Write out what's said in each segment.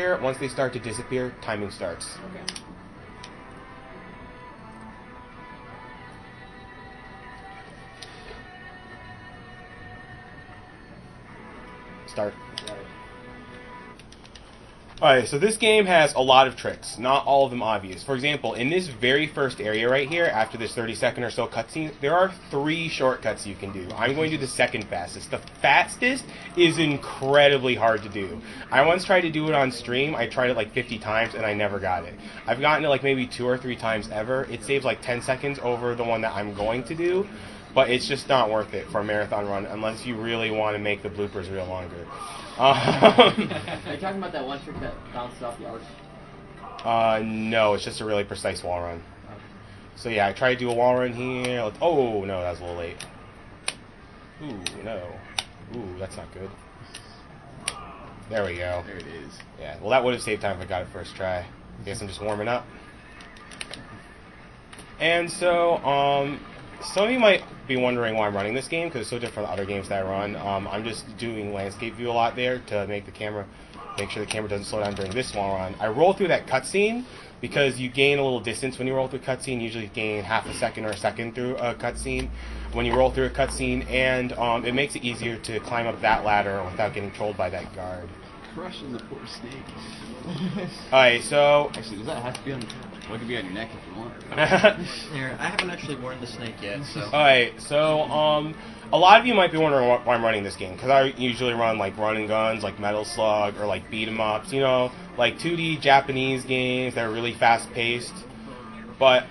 disappear. Once they start to disappear, timing starts. Okay. Start. Alright, so this game has a lot of tricks, not all of them obvious. For example, in this very first area right here, after this 30-second or so cutscene, there are 3 shortcuts you can do. I'm going to do the second fastest. The fastest is incredibly hard to do. I once tried to do it on stream. I tried it like 50 times and I never got it. I've gotten it like maybe 2 or 3 times ever. It saves like 10 seconds over the one that I'm going to do, but it's just not worth it for a marathon run unless you really want to make the bloopers real longer. Are you talking about that one trick that bounced off the arch? No, it's just a really precise wall run. So yeah, I tried to do a wall run here. Oh, no, that was a little late. Ooh, no. Ooh, that's not good. There we go. There it is. Yeah, well that would have saved time if I got it first try. I guess I'm just warming up. And so, some of you might be wondering why I'm running this game, because it's so different from the other games that I run. I'm just doing landscape view a lot there to make sure the camera doesn't slow down during this wall run. I roll through that cutscene because you gain a little distance when you roll through a cutscene. Usually you gain half a second or a second through a cutscene when you roll through a cutscene, and it makes it easier to climb up that ladder without getting trolled by that guard. Crushing the poor snake. Alright, so... Actually, does that have to be on... Well, it could be on your neck if you want. Here, I haven't actually worn the snake yet, so... Alright, so, a lot of you might be wondering why I'm running this game, because I usually run, like, run and guns, like Metal Slug, or, like, beat 'em ups, you know, like 2D Japanese games that are really fast-paced. But,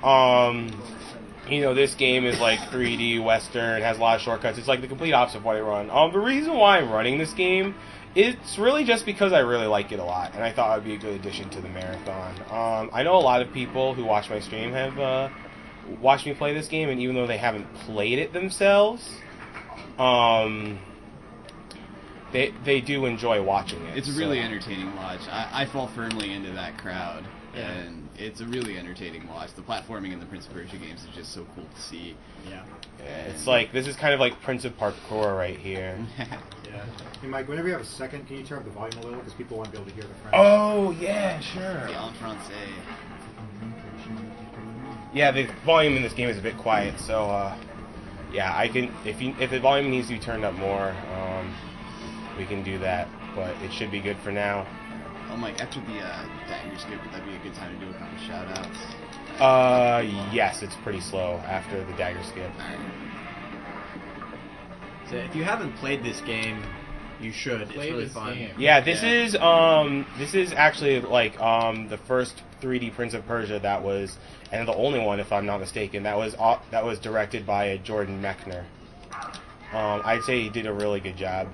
you know, this game is, like, 3D, Western, has a lot of shortcuts. It's, like, the complete opposite of what I run. The reason why I'm running this game, it's really just because I really like it a lot, and I thought it would be a good addition to the marathon. I know a lot of people who watch my stream have watched me play this game, and even though they haven't played it themselves, they do enjoy watching it. It's a really entertaining watch. I fall firmly into that crowd, Yeah. and it's a really entertaining watch. The platforming in the Prince of Persia games is just so cool to see. Yeah. It's like, this is kind of like Prince of Parkour right here. Yeah. Hey Mike, whenever you have a second, can you turn up the volume a little, because people want to be able to hear the French? Oh, yeah, sure. En français. Yeah, the volume in this game is a bit quiet, so, yeah, I can, if the volume needs to be turned up more, we can do that, but it should be good for now. Oh, Mike, after the dagger skip, would that be a good time to do a couple shout-outs? Yes, it's pretty slow after the dagger skip. So if you haven't played this game, you should. It's really fun. Yeah, this is actually like the first 3D Prince of Persia that was, and the only one if I'm not mistaken, that was directed by Jordan Mechner. I'd say he did a really good job.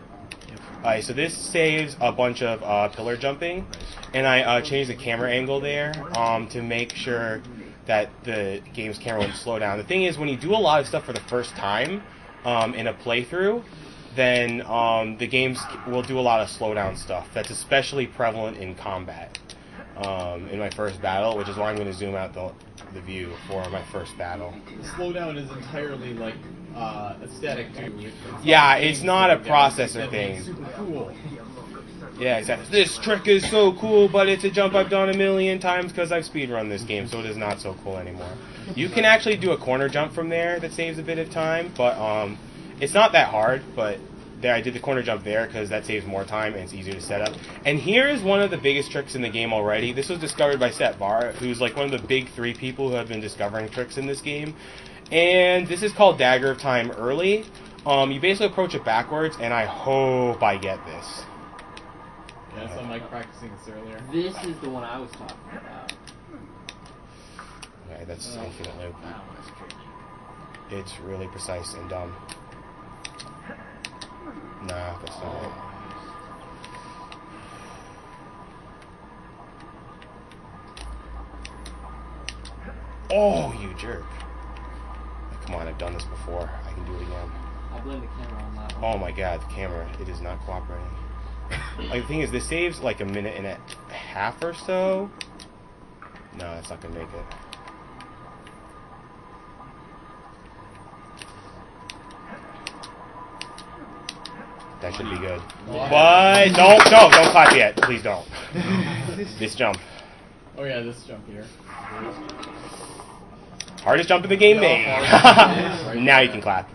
Alright, so this saves a bunch of pillar jumping, and I changed the camera angle there to make sure that the game's camera wouldn't slow down. The thing is, when you do a lot of stuff for the first time in a playthrough, then the games will do a lot of slowdown stuff. That's especially prevalent in combat. In my first battle, which is why I'm going to zoom out the view for my first battle. The slowdown is entirely like aesthetic too. Yeah, it's not a processor thing. Super cool. Yeah, exactly. This trick is so cool, but it's a jump I've done a million times because I've speedrun this game, so it is not so cool anymore. You can actually do a corner jump from there that saves a bit of time, but it's not that hard, but there I did the corner jump there because that saves more time and it's easier to set up. And here is one of the biggest tricks in the game already. This was discovered by Seth Barr, who's like one of the big 3 people who have been discovering tricks in this game. And this is called Dagger of Time Early. You basically approach it backwards, and I hope I get this. Yeah, I saw Mike practicing this earlier. This is the one I was talking about. Okay, that's infinite loop. Wow, that's tricky. It's really precise and dumb. Nah, that's not it. Oh, you jerk. Come on, I've done this before. I can do it again. I blame the camera on that one. Oh my god, the camera, it is not cooperating. Like, the thing is, this saves like a minute and a half or so. No, that's not gonna make it. That should be good. But don't clap yet. Please don't. This jump. Oh yeah, this jump here. Hardest jump in the game made. Now you can clap.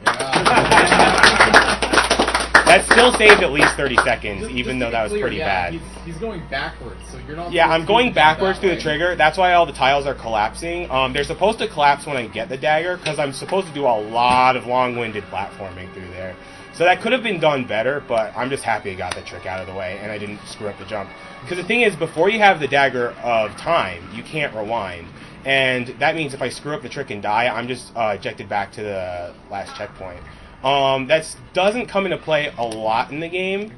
That still saved at least 30 seconds, even though that was pretty bad. He's going backwards, so you're not. Yeah, I'm going backwards through the trigger. That's why all the tiles are collapsing. They're supposed to collapse when I get the dagger, because I'm supposed to do a lot of long-winded platforming through there. So that could have been done better, but I'm just happy I got the trick out of the way, and I didn't screw up the jump. Because the thing is, before you have the dagger of time, you can't rewind. And that means if I screw up the trick and die, I'm just ejected back to the last checkpoint. That doesn't come into play a lot in the game,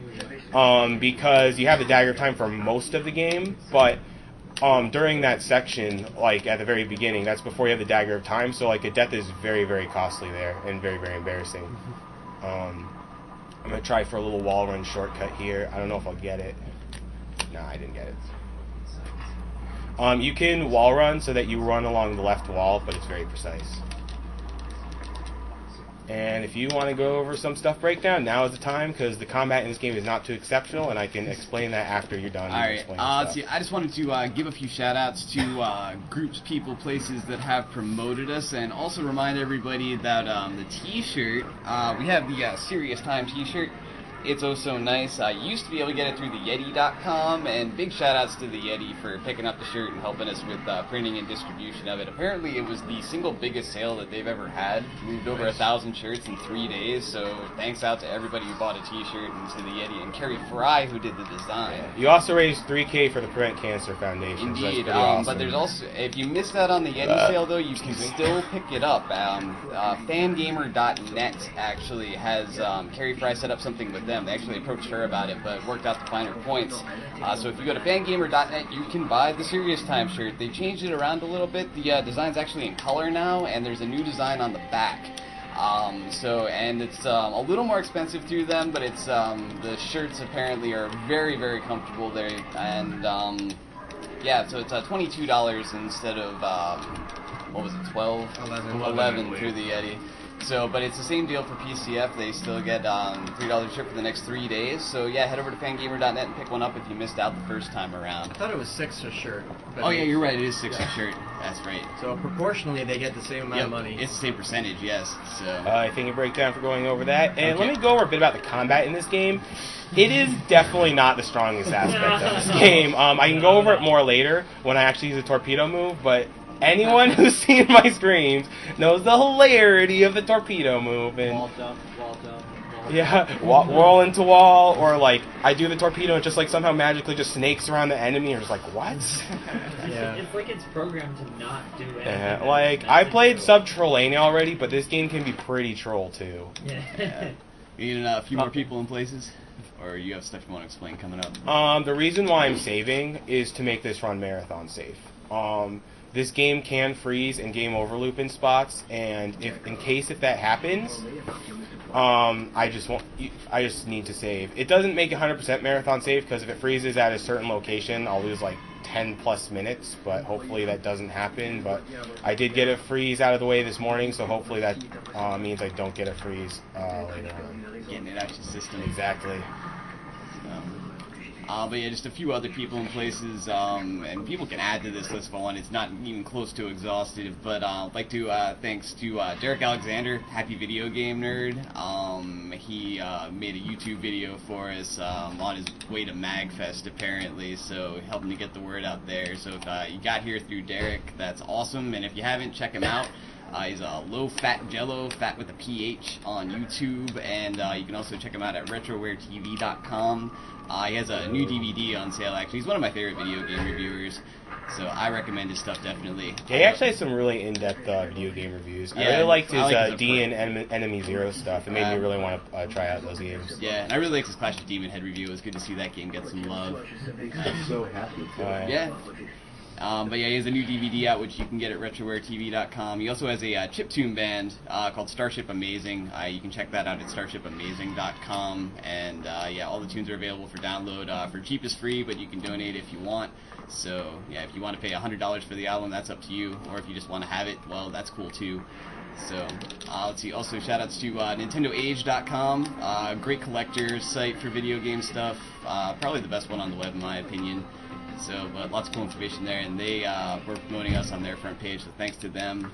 because you have the dagger of time for most of the game, but during that section, like at the very beginning, that's before you have the dagger of time, so like a death is very, very costly there, and very, very embarrassing. I'm going to try for a little wall run shortcut here. I don't know if I'll get it. No, I didn't get it. You can wall run so that you run along the left wall, but it's very precise. And if you want to go over some stuff breakdown, now is the time, because the combat in this game is not too exceptional, and I can explain that after you're done. Alright, let's see, I just wanted to give a few shout-outs to groups, people, places that have promoted us, and also remind everybody that the t-shirt, we have the Serious Time t-shirt. It's oh so nice. You used to be able to get it through the Yeti.com, and big shout-outs to the Yeti for picking up the shirt and helping us with printing and distribution of it. Apparently, it was the single biggest sale that they've ever had. Moved over 1,000 shirts in 3 days, so thanks out to everybody who bought a t-shirt, and to the Yeti, and Kerry Fry, who did the design. You also raised $3K for the Prevent Cancer Foundation. Indeed, so awesome. But there's also, if you missed out on the Yeti sale, though, you can still pick it up. Fangamer.net actually has Kerry Fry set up something with them. They actually approached her about it, but worked out the finer points. So if you go to fangamer.net, you can buy the Serious Time shirt. They changed it around a little bit. The design's actually in color now, and there's a new design on the back. And it's a little more expensive through them, but it's the shirts apparently are very, very comfortable there, and yeah, so it's $22 instead of what was it, 12? 11 through the Yeti. So, but it's the same deal for PCF. They still get $3 shirt for the next 3 days. So yeah, head over to fangamer.net and pick one up if you missed out the first time around. I thought it was $6 a shirt. Oh yeah, you're right. It is $6 a shirt. That's right. So proportionally, they get the same amount of money. It's the same percentage, yes. So I think a breakdown for going over that. And let me go over a bit about the combat in this game. It is definitely not the strongest aspect of this game. I can go over it more later when I actually use a torpedo move, but anyone who's seen my streams knows the hilarity of the torpedo move. And wall jump. Yeah, wall into wall, or like I do the torpedo and it just like somehow magically just snakes around the enemy. You're just like, what? Yeah. It's like it's programmed to not do anything. Yeah, like I played Subterranean already, but this game can be pretty troll too. Yeah. You need a few more people in places, or you have stuff you want to explain coming up? The reason why I'm saving is to make this run marathon safe. This game can freeze and game over loop in spots, and if that happens, I just need to save. It doesn't make 100% marathon safe, because if it freezes at a certain location, I'll lose like 10 plus minutes, but hopefully that doesn't happen. But I did get a freeze out of the way this morning, so hopefully that means I don't get a freeze later on. Getting it out of the system. Exactly. But yeah, just a few other people and places, and people can add to this list if I want. It's not even close to exhaustive, but I'd like to thanks to Derek Alexander, Happy Video Game Nerd. He made a YouTube video for us on his way to MagFest, apparently, so helping to get the word out there. So if you got here through Derek, that's awesome, and if you haven't, check him out. He's a low-fat jello, fat with a PH, on YouTube, and you can also check him out at retrowaretv.com. He has a new DVD on sale, actually. He's one of my favorite video game reviewers, so I recommend his stuff, definitely. Yeah, he actually has some really in-depth video game reviews. Yeah, I really liked his his D and Enemy Zero stuff. It made me really want to try out those games. Yeah, and I really liked his Clash of Demon Head review. It was good to see that game get some love. I'm so happy. Yeah. But yeah, he has a new DVD out, which you can get at retrowaretv.com. He also has a chiptune band called Starship Amazing. You can check that out at starshipamazing.com. And yeah, all the tunes are available for download for cheapest free, but you can donate if you want. So yeah, if you want to pay $100 for the album, that's up to you. Or if you just want to have it, well, that's cool too. So let's see. Also, shout outs to NintendoAge.com, great collector's site for video game stuff. Probably the best one on the web, in my opinion. So, but lots of cool information there, and they were promoting us on their front page, so thanks to them.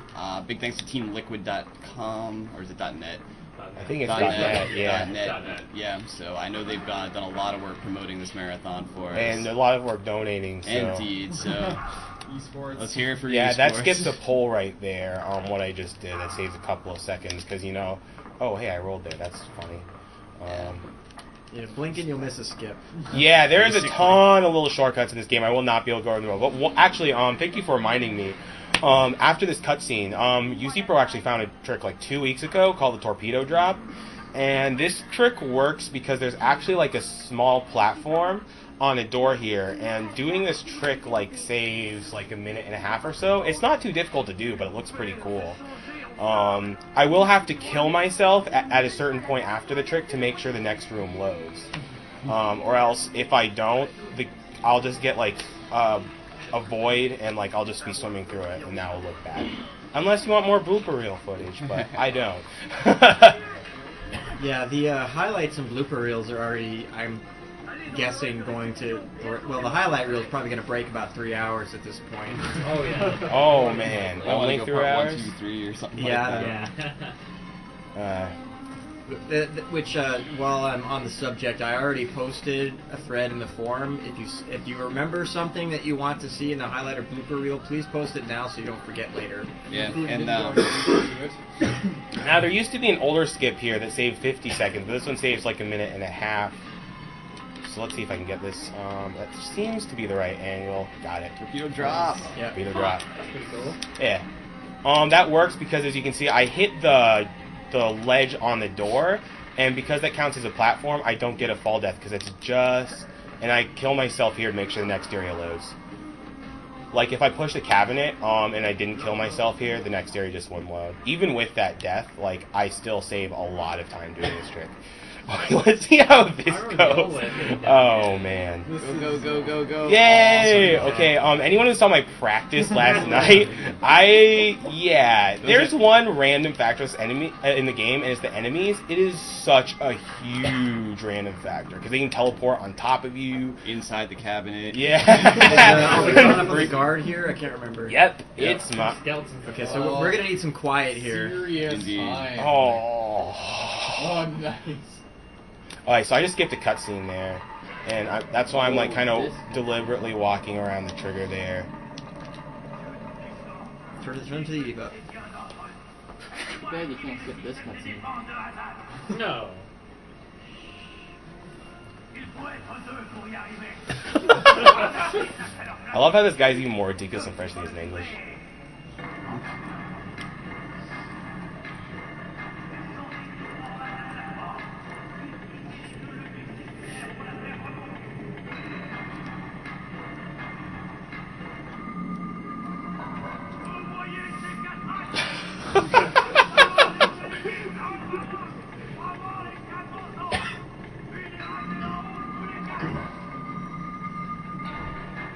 Big thanks to teamliquid.com, or is it .net? I think it's .net, yeah. .net. Yeah, so I know they've done a lot of work promoting this marathon for us. And a lot of work donating, so. Indeed, so Esports. let's hear it for yeah, esports. that skips a poll right there on what I just did. That saves a couple of seconds, because, oh, hey, I rolled there. That's funny. Yeah, blink and you'll miss a skip. Yeah, there is a ton of little shortcuts in this game. I will not be able to go in the road. But actually, thank you for reminding me. After this cutscene, UC Pro actually found a trick like 2 weeks ago called the torpedo drop. And this trick works because there's actually like a small platform on a door here, and doing this trick like saves like a minute and a half or so. It's not too difficult to do, but it looks pretty cool. I will have to kill myself at a certain point after the trick to make sure the next room loads. Or else, if I don't, I'll just get like a void, and like I'll just be swimming through it, and that will look bad. Unless you want more blooper reel footage, but I don't. Yeah, the highlights and blooper reels are already, I'm guessing, going to... Well, the highlight reel is probably going to break about 3 hours at this point. Oh, yeah. Oh, man. I want to Only go 3 part hours? 1, 2, 3 or something Yeah. like that. Yeah. Which, while I'm on the subject, I already posted a thread in the forum. If you remember something that you want to see in the highlight or blooper reel, please post it now so you don't forget later. Yeah, and Now, there used to be an older skip here that saved 50 seconds, but this one saves like a minute and a half. So let's see if I can get this. That seems to be the right angle. Got it. torpedo drop. Yeah. Torpedo drop. That's pretty cool. Yeah. That works because, as you can see, I hit the ledge on the door, and because that counts as a platform, I don't get a fall death because it's just... And I kill myself here to make sure the next area loads. Like, if I push the cabinet, and I didn't kill myself here, the next area just wouldn't load. Even with that death, like, I still save a lot of time doing this trick. Let's see how this goes. Oh, man. Go. Yay! Awesome. Okay, anyone who saw my practice last night, there's one random factor enemy in the game, and it's the enemies. It is such a huge random factor, because they can teleport on top of you. Inside the cabinet. Yeah. Are we going up with the guard here? I can't remember. Yep, it's my... Skeletons. Okay, so we're going to need some quiet here. Serious Indeed. time. Oh. Oh, nice. Alright, so I just skipped a cutscene there, and that's why I'm like kind of deliberately walking around the trigger there. Turn to the Eva. Too bad you can't skip this cutscene. No. I love how this guy's even more ridiculous in French than he is in English.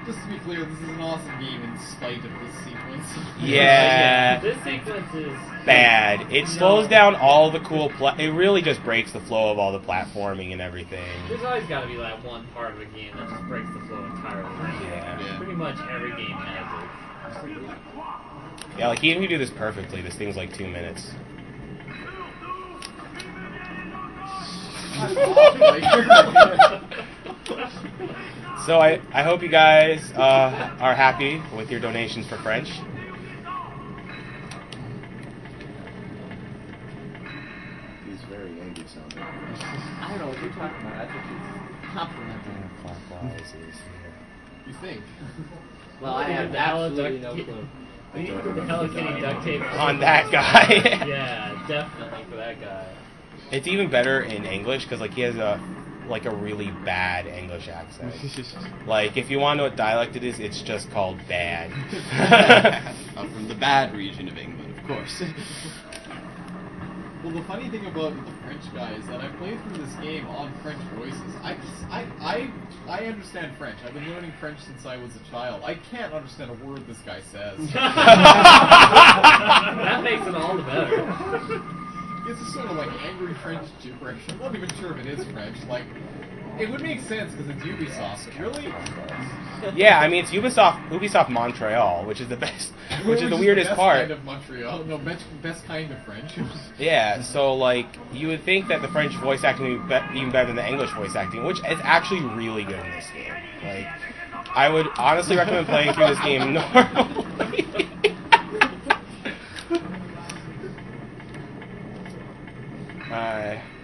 Just to be clear, this is an awesome game in spite of this sequence. Yeah. This sequence is Bad. It slows down all the cool it really just breaks the flow of all the platforming and everything. There's always got to be like one part of the game that just breaks the flow entirely. Yeah. Pretty much every game has it. Yeah, like even if you do this perfectly, this thing's like 2 minutes. So I hope you guys are happy with your donations for French. He's very angry sounding. I don't know what you're talking about. I think he's complimenting. Clockwise is You think? Well, I have absolutely no clue. We need to put the Hello Kitty duct tape on that guy. Yeah, definitely for that guy. It's even better in English because like he has a really bad English accent. Like if you want to know what dialect it is, it's just called bad. I'm from the bad region of England, of course. Well, the funny thing about the French guy is that I played through this game on French voices. I understand French. I've been learning French since I was a child. I can't understand a word this guy says. That makes it all the better. It's just sort of like angry French gibberish. I'm not even sure if it is French. Like, It would make sense because it's Ubisoft. Really? Yeah, I mean it's Ubisoft Montreal, which is the best, which is the weirdest best part. Kind of Montreal. No, best kind of French. Yeah, so like you would think that the French voice acting would be even better than the English voice acting, which is actually really good in this game. Like, I would honestly recommend playing through this game normally.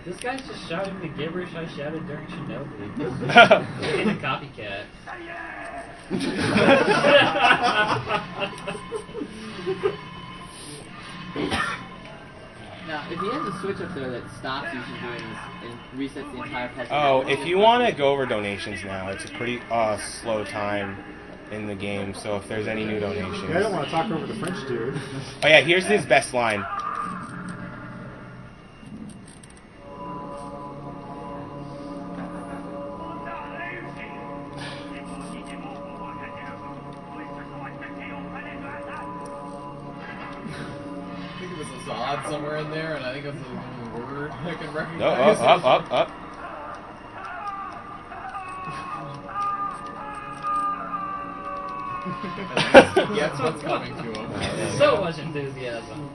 This guy's just shouting the gibberish I shouted during Chernobyl. He's a copycat. Now, if he has a switch up there that stops you from doing this and resets the entire patch. Oh, if you want to go over donations now, it's a pretty slow time in the game. So if there's any new donations, I don't want to talk over the French dude. Oh yeah, here's his best line. I think it was a Zod somewhere in there, and I think it was the word I can recognize. No, up. That's what's coming to him. So much enthusiasm.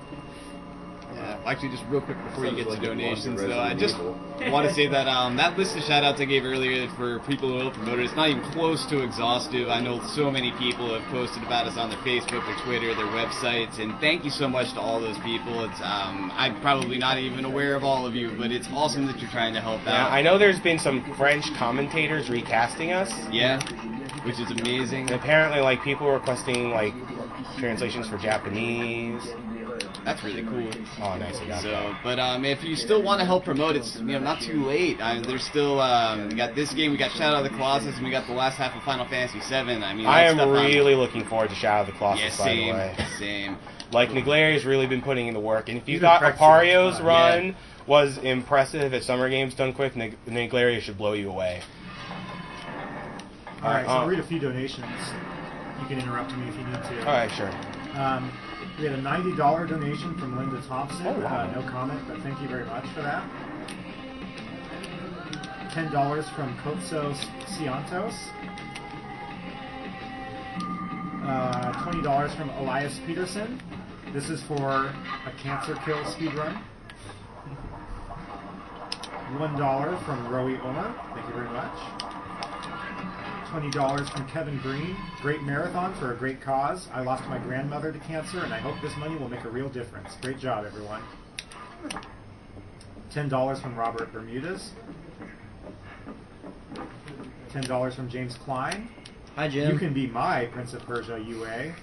Yeah, actually, just real quick before you get to donations, though, I just want to say that that list of shout-outs I gave earlier for people who will promote it, it's not even close to exhaustive. I know so many people have posted about us on their Facebook, their Twitter, their websites, and thank you so much to all those people. It's I'm probably not even aware of all of you, but it's awesome that you're trying to help Yeah, out. I know there's been some French commentators recasting us. Yeah, which is amazing. And apparently, like, people requesting, like, translations for Japanese. That's really cool. Oh, nice. I got that. So, but if you still want to help promote, it's not too late. There's still we got this game, we got Shadow of the Colossus, and we got the last half of Final Fantasy VII. I mean, I am that stuff really looking forward to Shadow of the Colossus, yeah, by the way. same. Like, Nagleria's really been putting in the work, and if you He's thought been practicing Apario's a ton. run was impressive at Summer Games done quick, Nagleria should blow you away. Alright, so I'll read a few donations. You can interrupt me if you need to. Alright, sure. We had a $90 donation from Linda Thompson. Oh, wow. No comment, but thank you very much for that. $10 from Kotso Ciantos. $20 from Elias Peterson. This is for a cancer kill speedrun. $1 from Roey Omer. Thank you very much. $20 from Kevin Green. Great marathon for a great cause. I lost my grandmother to cancer, and I hope this money will make a real difference. Great job, everyone. $10 from Robert Bermudez. $10 from James Klein. Hi, Jim. You can be my Prince of Persia UA.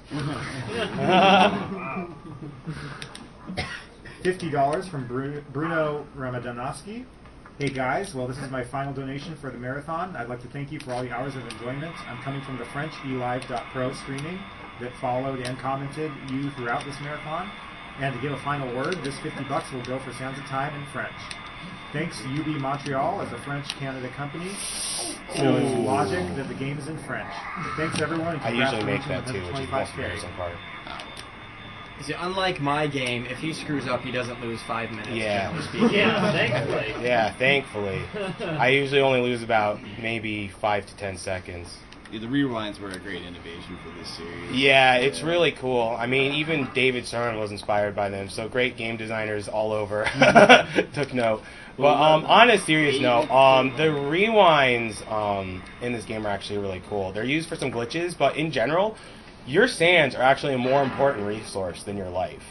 $50 from Bruno Ramadanowski. Hey guys, well this is my final donation for the marathon. I'd like to thank you for all the hours of enjoyment. I'm coming from the French eLive.pro streaming that followed and commented you throughout this marathon. And to give a final word, this $50 will go for Sounds of Time in French. Thanks to UB Montreal as a French-Canada company, so it's logic that the game is in French. Thanks everyone, and I usually make congratulations that on too, the which is the 25 most carry. embarrassing part. See, unlike my game, if he screws up, he doesn't lose 5 minutes. Yeah. generally speaking. Yeah, thankfully. Yeah, thankfully. I usually only lose about maybe 5 to 10 seconds. Yeah, the rewinds were a great innovation for this series. Yeah, it's really cool. I mean, even David Stern was inspired by them, so great game designers all over took note. But on a serious note, the rewinds in this game are actually really cool. They're used for some glitches, but in general, your sands are actually a more important resource than your life.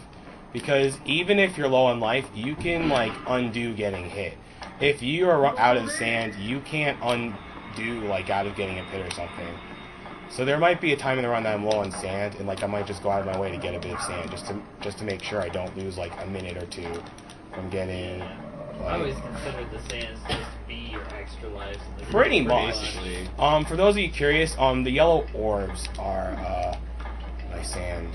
Because even if you're low on life, you can, like, undo getting hit. If you are out of sand, you can't undo, like, out of getting a pit or something. So there might be a time in the run that I'm low on sand, and, like, I might just go out of my way to get a bit of sand, just to make sure I don't lose, like, a minute or two from getting... I always considered the sands just to be your extra lives. In the Pretty game. much. Basically. For those of you curious, the yellow orbs are my sand.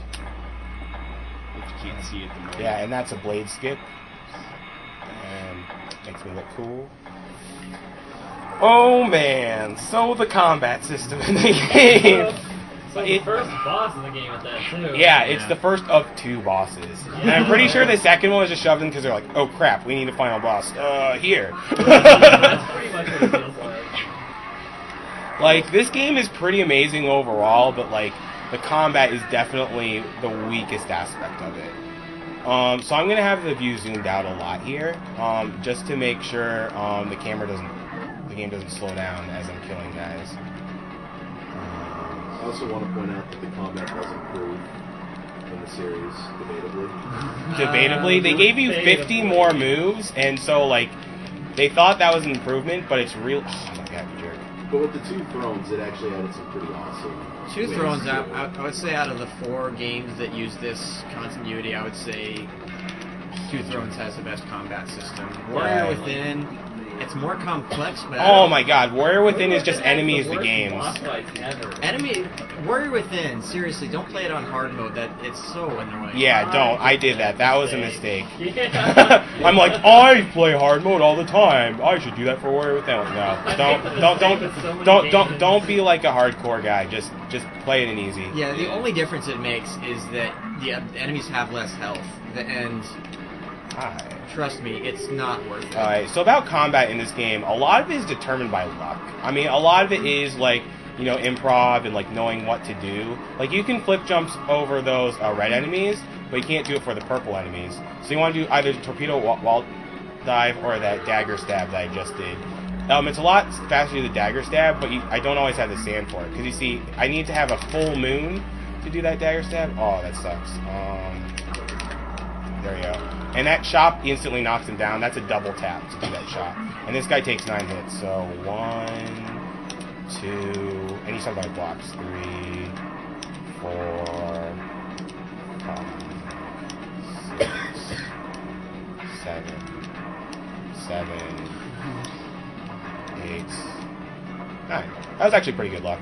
If you can't see it the moment. Yeah, and that's a blade skip. And makes me look cool. Oh man, so the combat system in the game. So the first boss in the game at that too. Yeah, it's the first of 2 bosses. And I'm pretty sure the second one was just shoved in because they're like, oh crap, we need a final boss. Here. That's pretty much what it feels like. Like, this game is pretty amazing overall, but, like, the combat is definitely the weakest aspect of it. So I'm going to have the view zoomed out a lot here, just to make sure the game doesn't slow down as I'm killing guys. I also want to point out that the combat does improve in the series, debatably. Debatably, they gave you 50 more moves, and so, like, they thought that was an improvement, but it's real. Oh my god, you jerk. But with the 2 thrones, it actually added some pretty awesome. 2 ways Thrones, to- I would say out of the 4 games that use this continuity, I would say 2 Thrones has the best combat system. Warrior Within, it's more complex, but Oh my god, Warrior Within is just enemies the games. Boss fights ever. Warrior Within, seriously, don't play it on hard mode. That it's so annoying. Yeah, don't. I did that. That was a mistake. Yeah. I'm like, I play hard mode all the time. I should do that for Warrior Within. No, don't be like a hardcore guy. Just play it in easy. Yeah, the only difference it makes is that the enemies have less health, and Alright. trust me, it's not worth it. Alright, so about combat in this game, a lot of it is determined by luck. I mean, a lot of it is like, you know, improv and like knowing what to do. Like, you can flip jumps over those red enemies, but you can't do it for the purple enemies. So you want to do either torpedo wall dive or that dagger stab that I just did. It's a lot faster to do the dagger stab, but I don't always have the sand for it. Because you see, I need to have a full moon to do that dagger stab. Oh, that sucks. There we go. And that chop instantly knocks him down. That's a double tap to do that chop. And this guy takes 9 hits. So 1, 2, and he's talking about blocks. 3, 4, 5, 6, 7, 7, 8, 9. That was actually pretty good luck.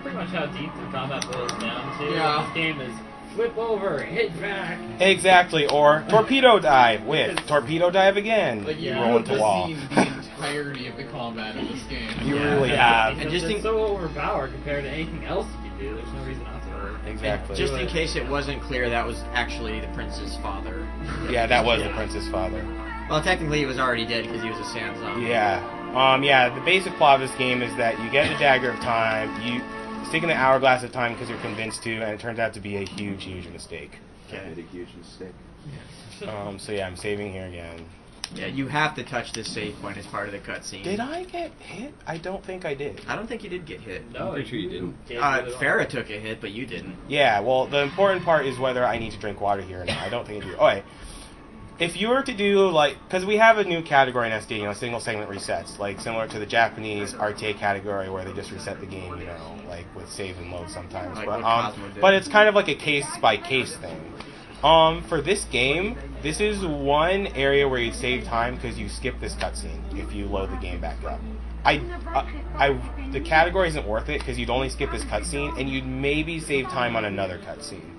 Pretty much how deep the combat boils down to. Yeah. This game is flip over, hit back. Exactly, or torpedo dive with torpedo dive again. Like, you Yeah. roll have into wall. seen the entirety of the combat in this game. You Yeah. really Yeah. have. Because just it's think- so overpowered compared to anything else you can do. There's no reason not to. Exactly. Just in case it wasn't clear, that was actually the prince's father. Yeah, that was the prince's father. Well, technically he was already dead because he was a sand zombie. Yeah. The basic plot of this game is that you get the Dagger of Time, you stick in the Hourglass of Time because you're convinced to, and it turns out to be a huge, huge mistake. I made a huge mistake. So yeah, I'm saving here again. Yeah, you have to touch this save point as part of the cutscene. Did I get hit? I don't think I did. I don't think you did get hit. No, pretty sure you didn't. Farrah took a hit, but you didn't. Yeah, well, the important part is whether I need to drink water here or not. I don't think I do. Alright. If you were to do, like, because we have a new category in SD, you know, single segment resets, like, similar to the Japanese RTA category where they just reset the game, you know, like, with save and load sometimes. Like but, what Cosmo did. but it's kind of like a case-by-case thing. For this game, this is one area where you save time because you skip this cutscene if you load the game back up. The category isn't worth it because you'd only skip this cutscene and you'd maybe save time on another cutscene.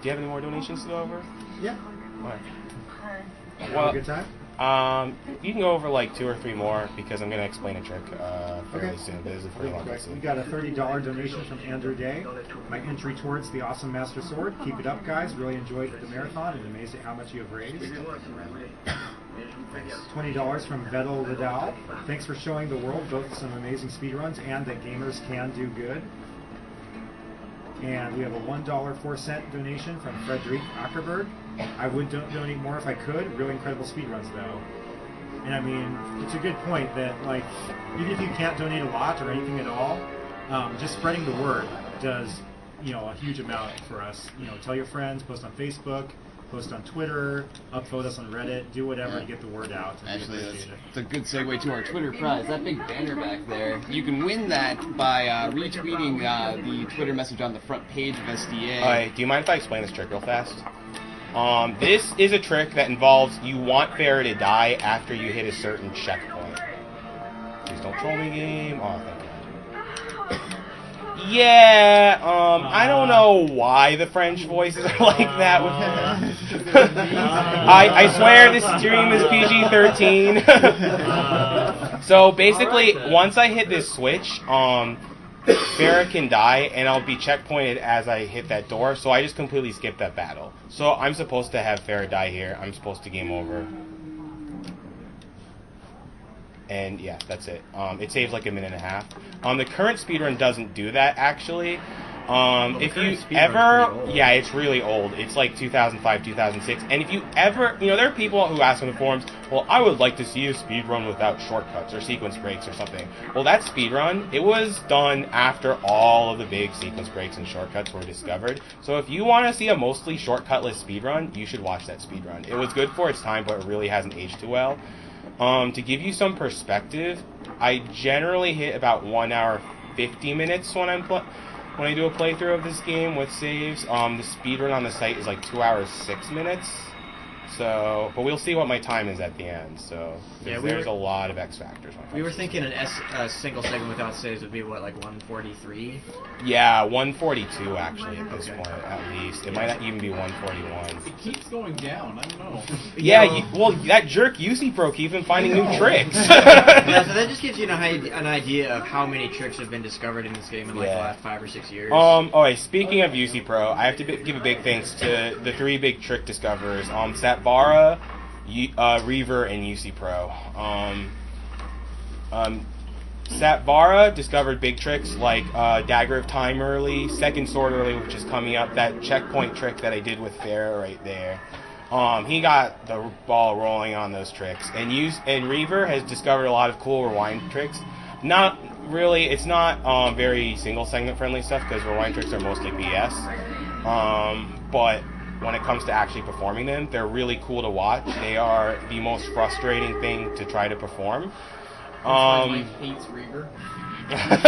Do you have any more donations to go over? Yeah. Alright. Have Well, a good time? you can go over like 2 or 3 more because I'm going to explain a trick fairly Okay. soon. But this is a pretty Real long quick, we cutscene. got a $30 donation from Andrew Day. My entry towards the Awesome Master Sword. Keep it up, guys. Really enjoyed the marathon and amazed at how much you have raised. $20 from Vettel Vidal. Thanks for showing the world both some amazing speedruns and that gamers can do good. And we have a $1.04 donation from Frederic Ackerberg. I would donate more if I could. Really incredible speedruns, though. And I mean, it's a good point that, like, even if you can't donate a lot or anything at all, just spreading the word does, you know, a huge amount for us. You know, tell your friends, post on Facebook, post on Twitter, upvote us on Reddit, do whatever to get the word out. And we Actually, appreciate it. that's a good segue to our Twitter prize. That big banner back there. You can win that by retweeting the Twitter message on the front page of SDA. Alright, do you mind if I explain this trick real fast? This is a trick that involves you want Farrah to die after you hit a certain checkpoint. Please don't troll me, game. Oh, thank God. Yeah, I don't know why the French voices are like that. I swear this stream is PG-13. So basically, Alright then. once I hit this switch, Farrah can die, and I'll be checkpointed as I hit that door, so I just completely skipped that battle. So I'm supposed to have Farrah die here. I'm supposed to game over. And yeah, that's it. It saves like a minute and a half. The current speedrun doesn't do that actually. If current you speedrun's ever, pretty old. yeah, it's really old. It's like 2005, 2006. And if you ever, there are people who ask on the forums, well, I would like to see a speedrun without shortcuts or sequence breaks or something. Well, that speedrun, it was done after all of the big sequence breaks and shortcuts were discovered. So if you want to see a mostly shortcutless speedrun, you should watch that speedrun. It was good for its time, but it really hasn't aged too well. To give you some perspective, I generally hit about 1 hour 50 minutes when I do a playthrough of this game with saves. The speedrun on the site is like 2 hours 6 minutes. So, but we'll see what my time is at the end. So, Yeah, there's a lot of X factors. We were thinking a single segment without saves would be what, like 143? Yeah, 142 actually at this Okay. point, at least. It might not even be 141. It keeps going down. I don't know. Yeah, well, that jerk UC Pro keeps been finding new tricks. Yeah, so that just gives you an idea of how many tricks have been discovered in this game in like the Yeah. last 5 or 6 years. Okay, speaking of UC Pro, I have to give a big thanks to the 3 big trick discoverers, Satvara, Reaver, and UC Pro. Satvara discovered big tricks like Dagger of Time early, Second Sword early, which is coming up, that checkpoint trick that I did with Farah right there. He got the ball rolling on those tricks. And Reaver has discovered a lot of cool rewind tricks. Not really, it's not very single segment friendly stuff because rewind tricks are mostly BS. But when it comes to actually performing them, they're really cool to watch. They are the most frustrating thing to try to perform. Mike hates Reaver. Yeah.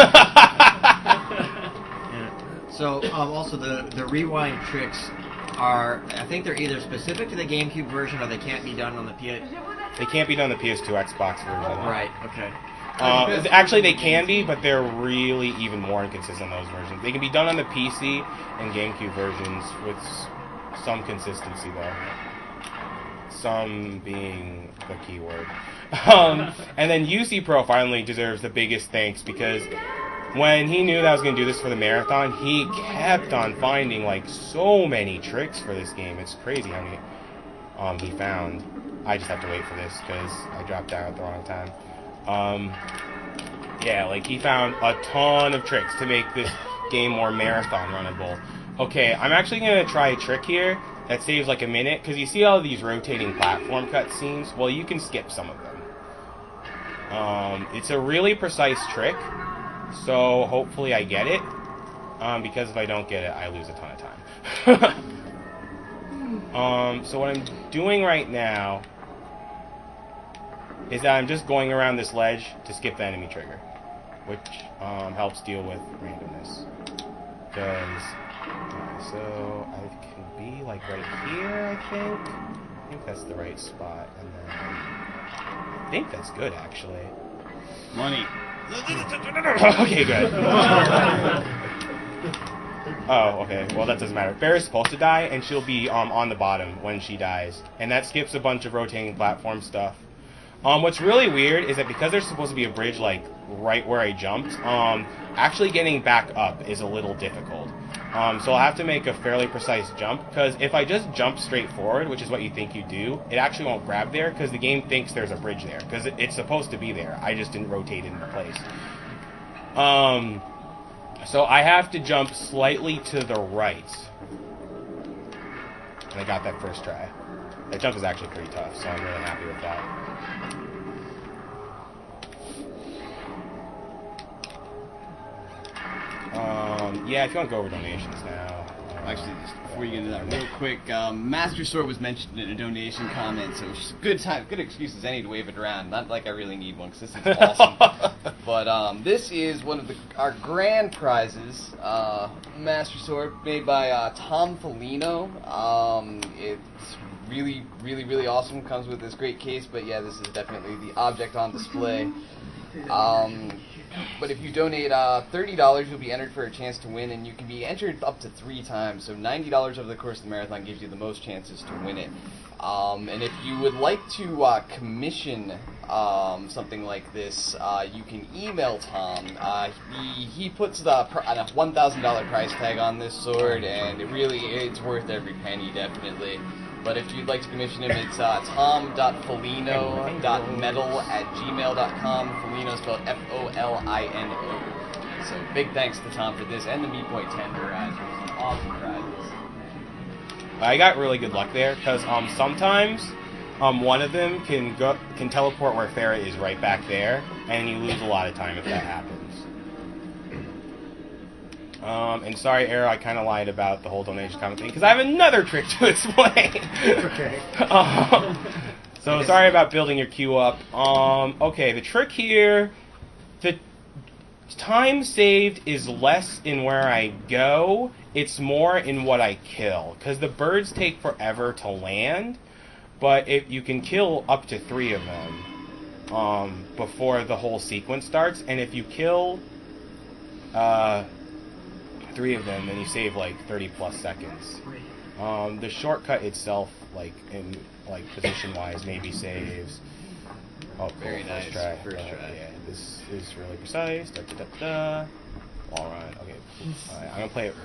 So also the rewind tricks are, I think they're either specific to the GameCube version or they can't be done on the PS. They can't be done on the PS2 Xbox version. Right. Okay. Actually, they can be, but they're really even more inconsistent on those versions. They can be done on the PC and GameCube versions with some consistency, though. Some being the key word. And then UC Pro finally deserves the biggest thanks because when he knew that I was going to do this for the marathon, he kept on finding like so many tricks for this game. It's crazy how many he found. I just have to wait for this because I dropped down at the wrong time. Yeah, like he found a ton of tricks to make this game more marathon runnable. Okay, I'm actually going to try a trick here that saves like a minute, because you see all of these rotating platform cutscenes? Well, you can skip some of them. It's a really precise trick, so hopefully I get it, because if I don't get it, I lose a ton of time. So what I'm doing right now is that I'm just going around this ledge to skip the enemy trigger, which helps deal with randomness. Because, so I can be like right here, I think. I think that's the right spot, and then I think that's good actually. Money. Okay, good. Oh, okay. Well, that doesn't matter. Farrah's supposed to die, and she'll be on the bottom when she dies, and that skips a bunch of rotating platform stuff. What's really weird is that because there's supposed to be a bridge like right where I jumped, actually getting back up is a little difficult. So I'll have to make a fairly precise jump, because if I just jump straight forward, which is what you think you do, it actually won't grab there, because the game thinks there's a bridge there, because it's supposed to be there. I just didn't rotate it into place. So I have to jump slightly to the right. And I got that first try. That jump is actually pretty tough, so I'm really happy with that. Yeah, if you want to go over donations now. Actually, just before you get into that, real quick, Master Sword was mentioned in a donation comment, so it's good excuse as any to wave it around. Not like I really need one, because this is awesome. But this is one of our grand prizes, Master Sword, made by Tom Felino. It's really, really, really awesome. Comes with this great case, but yeah, this is definitely the object on display. But if you donate $30, you'll be entered for a chance to win, and you can be entered up to 3 times. So $90 over the course of the marathon gives you the most chances to win it. And if you would like to commission something like this, you can email Tom. He puts a $1,000 price tag on this sword, and it's worth every penny, definitely. But if you'd like to commission him, it's tom.folino.metal@gmail.com. Folino spelled Folino. So big thanks to Tom for this and the Meat Boy 10 garage. It was an awesome garage. I got really good luck there because sometimes one of them can teleport where Farrah is right back there, and you lose a lot of time if that happens. And sorry, Arrow, I kind of lied about the whole donation comment thing because I have another trick to explain. Okay. So sorry about building your queue up. Okay, the trick here, the time saved is less in where I go. It's more in what I kill because the birds take forever to land, but if you can kill up to 3 of them before the whole sequence starts, and if you kill 3 of them, then you save like 30 plus seconds. The shortcut itself, like in position wise, maybe saves. Oh, Very cool, nice. First try. First try. Yeah, this is really precise. Da, da, da, da. Wall run. Okay. Alright, I'm gonna play it.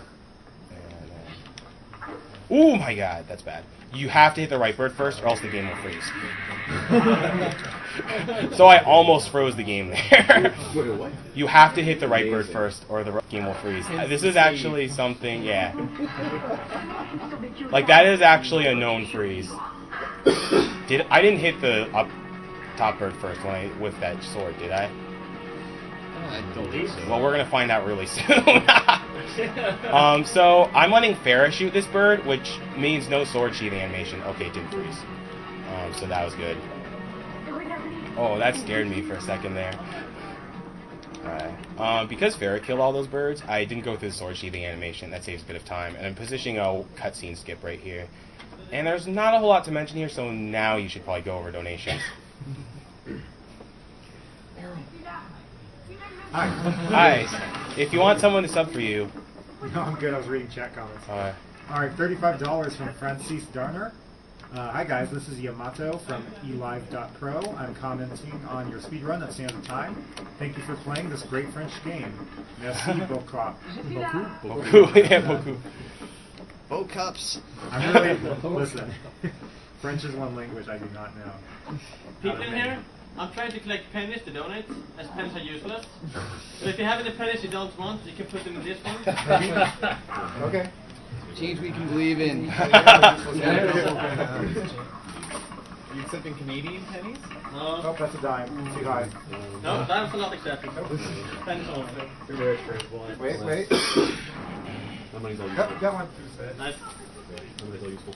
Oh my god, that's bad. You have to hit the right bird first, or else the game will freeze. So I almost froze the game there. Wait, what? You have to hit the right bird first, or the game will freeze. This is actually something, yeah. Like that is actually a known freeze. I didn't hit the top bird first with that sword, did I? I don't think so. Well, we're gonna find out really soon. So I'm letting Farrah shoot this bird, which means no sword sheathing animation. Okay, it didn't freeze. So that was good. Oh, that scared me for a second there. Alright. Because Farrah killed all those birds, I didn't go through the sword sheathing animation. That saves a bit of time. And I'm positioning a cutscene skip right here. And there's not a whole lot to mention here, so now you should probably go over donations. Hi. Hi. If you want someone to sub for you. No, I'm good. I was reading chat comments. Alright. All right, $35 from Francis Darner. Hi guys, this is Yamato from elive.pro. I'm commenting on your speedrun at Sands of Time. Thank you for playing this great French game. Merci beaucoup. Beaucoup. Yeah, beaucoup. Boat cups. I'm really, listen, French is one language I do not know. People in here, I'm trying to collect pennies to donate, as pennies are useless. So if you have any pennies you don't want, you can put them in this one. Okay. Change we can believe in. Are you accepting Canadian pennies? No, Oh, that's a dime. Too high. no, that's not accepted. Pennies only. Wait. That money's all Got useful. one. Nice. That money's all useful.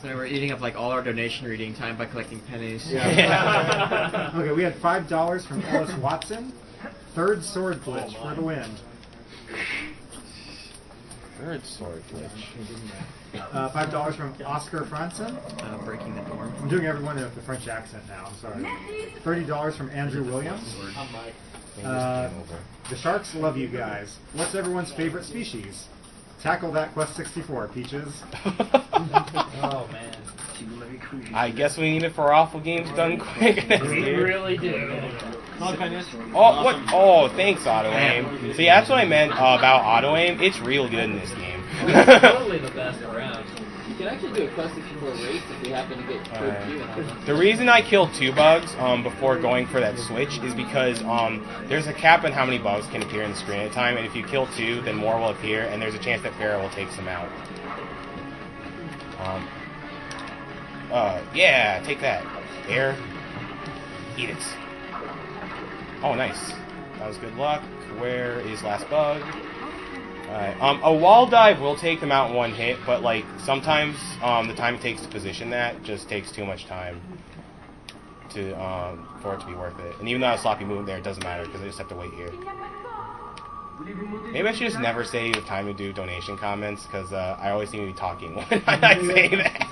So we're eating up like all our donation reading time by collecting pennies. Yeah. Okay, we had $5 from Ellis Watson. Third sword glitch for the win. Third sword glitch. $5 from Oscar Franson. Breaking the norm. I'm doing everyone with the French accent now. I'm sorry. $30 from Andrew Williams. The sharks love you guys. What's everyone's favorite species? Tackle that Quest 64, Peaches. Oh man. I guess we need it for awful games done quick. We really do. No pennies. Oh, what? Oh, thanks, Auto Aim. See, that's what I meant about Auto Aim. It's real good in this game. It's totally the best around. You can actually do a Quest 64 race if we happen to get third queue. The reason I killed 2 bugs before going for that switch is because there's a cap on how many bugs can appear in the screen at a time, and if you kill 2, then more will appear, and there's a chance that Farrah will take some out. Yeah, take that. Air. Eat it. Oh, nice. That was good luck. Where is last bug? Alright. A wall dive will take them out in one hit, but like sometimes the time it takes to position that just takes too much time to for it to be worth it. And even though I have a sloppy move there, it doesn't matter because I just have to wait here. Maybe I should just never say the time to do donation comments because I always seem to be talking when I say that.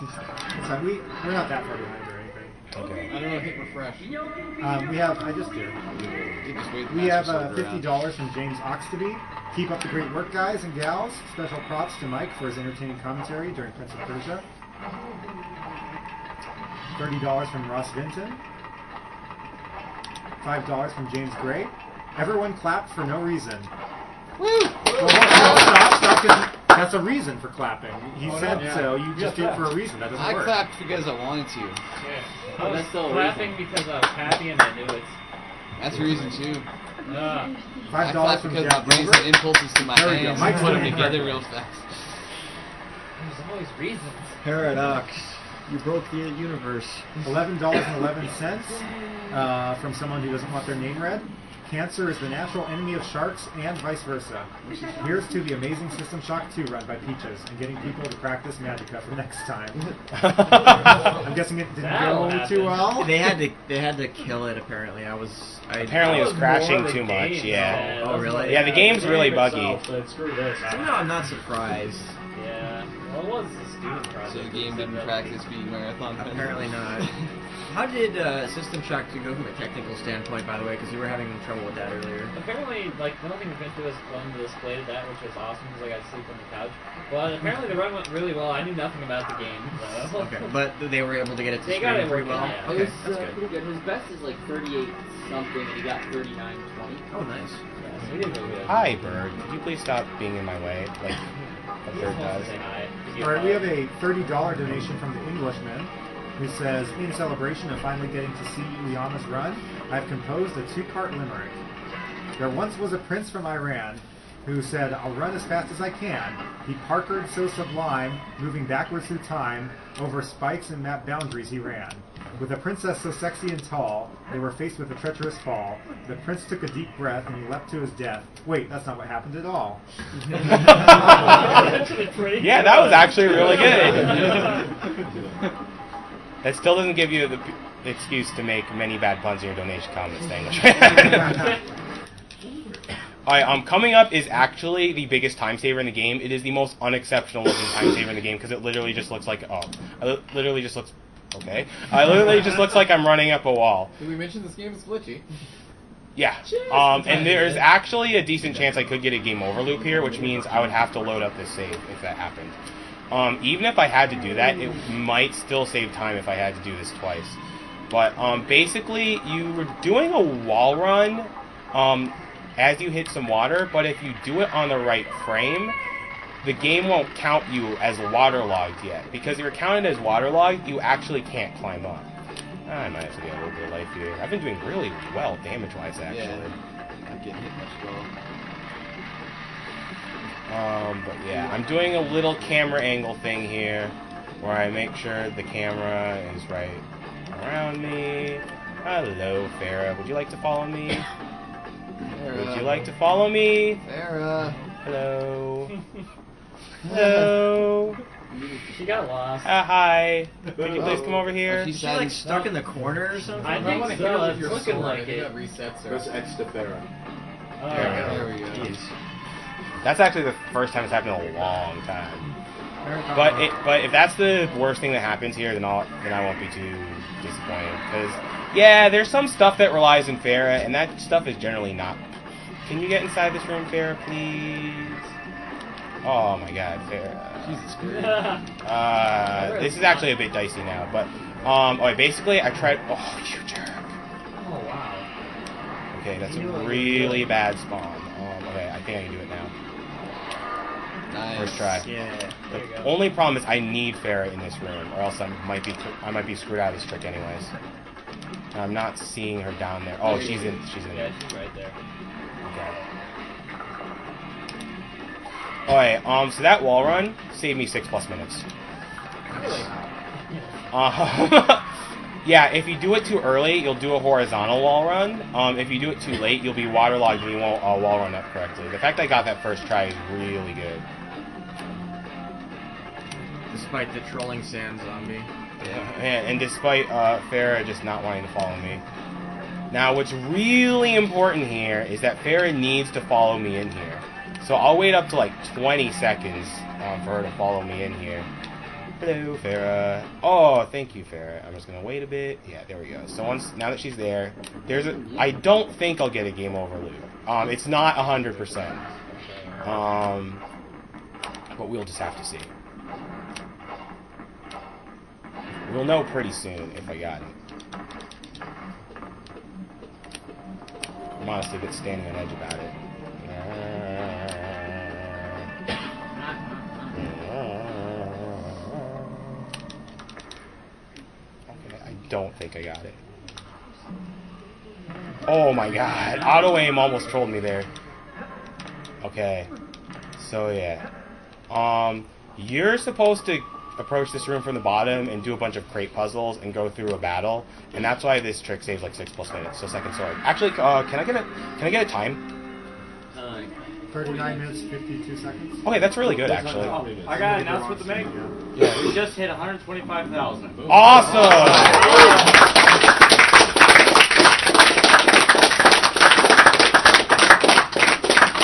So we're not that far behind or anything. Okay. I don't know, hit refresh. We have, I just did. We have $50 from James Oxtoby. Keep up the great work, guys and gals. Special props to Mike for his entertaining commentary during Prince of Persia. $30 from Ross Vinton. $5 from James Gray. Everyone clapped for no reason. Woo! Stop, That's a reason for clapping. He said so. You just did it for a reason. That doesn't I work. clapped because I wanted to. Yeah. Oh, I was that's still a clapping because I was happy and I knew it. That's a reason too. Uh, I $5 clapped from because Jack my brain Weaver. sent impulses to my There we go. hands Mike's and put them winning. together real fast. there's always reasons. Paradox. You broke the universe. $11.11 from someone who doesn't want their name read. Cancer is the natural enemy of sharks and vice versa. Here's to the amazing System Shock 2 run by Peaches and getting people to practice Magica for next time. I'm guessing it didn't That'll go too happen. well. They had to kill it. Apparently, Apparently, it was That was crashing more the too much. game, Yeah. man. Oh, really? Yeah, the game's game really itself buggy. said, screw this. Somehow I'm not surprised. Yeah. Well, it was a student project. So the game didn't practice being marathon. Apparently not. How did System Shock 2 go from a technical standpoint, by the way? Because we were having trouble with that earlier. Apparently, like, the only thing we finished was when the display did that, which was awesome because I got to sleep on the couch. But apparently the run went really well. I knew nothing about the game, so. Okay, but they were able to get it to They got screen it pretty working, well. yeah. It Okay, was that's good. pretty good. His best is like 38 something, and he got 39.20. Oh, nice. Yeah, so we did really good. Hi, Bird. Could you please stop being in my way, like a He bird just wants does? to say hi. All right, we have a $30 donation from the Englishman who says, in celebration of finally getting to see Uyama's run, I've composed a two-part limerick. There once was a prince from Iran who said, I'll run as fast as I can. He parkered so sublime, moving backwards through time, over spikes and map boundaries he ran. With a princess so sexy and tall, they were faced with a treacherous fall. The prince took a deep breath and he leapt to his death. Wait, that's not what happened at all. Yeah, that was actually really good. That still doesn't give you the excuse to make many bad puns in your donation comments, English. Alright, coming up is actually the biggest time saver in the game. It is the most unexceptional looking time saver in the game because it literally just looks like it literally just looks like I'm running up a wall. Did we mention this game is glitchy? Yeah. And there's actually a decent chance I could get a game over loop here, which means I would have to load up this save if that happened. Even if I had to do that, it might still save time if I had to do this twice. But basically, you were doing a wall run as you hit some water, but if you do it on the right frame, the game won't count you as waterlogged yet. Because if you're counted as waterlogged, you actually can't climb up. I might have to get a little bit of life here. I've been doing really well damage-wise, actually. Yeah. Not getting hit much at all. But yeah, I'm doing a little camera angle thing here, where I make sure the camera is right around me. Hello, Farah. Would you like to follow me? Would you like to follow me? Farah. Hello. Hello. She got lost. Hi. Could you please come over here? She's Is she like stuck in the corner or something? I think wanna so. hear It's your looking sword. like I think it. that resets her. Press X to Farah. There we go. Jeez. That's actually the first time it's happened in a long time. But if that's the worst thing that happens here, then I won't be too disappointed. Because yeah, there's some stuff that relies on Farah, and that stuff is generally not. Can you get inside this room, Farah, please? Oh my God, Farah. Jesus Christ. This is actually a bit dicey now, but basically I tried. Oh, you jerk. Oh, wow. Okay, that's a really bad spawn. Okay, I think I can do it now. Nice. First try. Yeah. The only problem is I need Farah in this room, or else I might be screwed out of this trick anyways. And I'm not seeing her down there. Oh, she's in. Yeah, she's right there. Okay. Alright, so that wall run saved me 6+ minutes. Yeah, if you do it too early, you'll do a horizontal wall run. If you do it too late, you'll be waterlogged and you won't wall run up correctly. The fact I got that first try is really good. Despite the trolling sand zombie. And despite Farah just not wanting to follow me. Now, what's really important here is that Farah needs to follow me in here. So I'll wait up to like 20 seconds for her to follow me in here. Hello, Farah. Oh, thank you, Farah. I'm just gonna wait a bit. Yeah, there we go. So now that she's there, I don't think I'll get a game over loop. It's not 100%. But we'll just have to see. We'll know pretty soon if I got it. I'm honestly a bit standing on edge about it. don't think I got it. Oh my god. Auto aim almost trolled me there. Okay. So yeah. You're supposed to approach this room from the bottom and do a bunch of crate puzzles and go through a battle, and that's why this trick saves like 6+ minutes. So second sword. Actually, can I get a time? 39 minutes, 52 seconds. Okay, that's really good actually. I got an announcement to make. Yeah. We just hit 125,000. Awesome!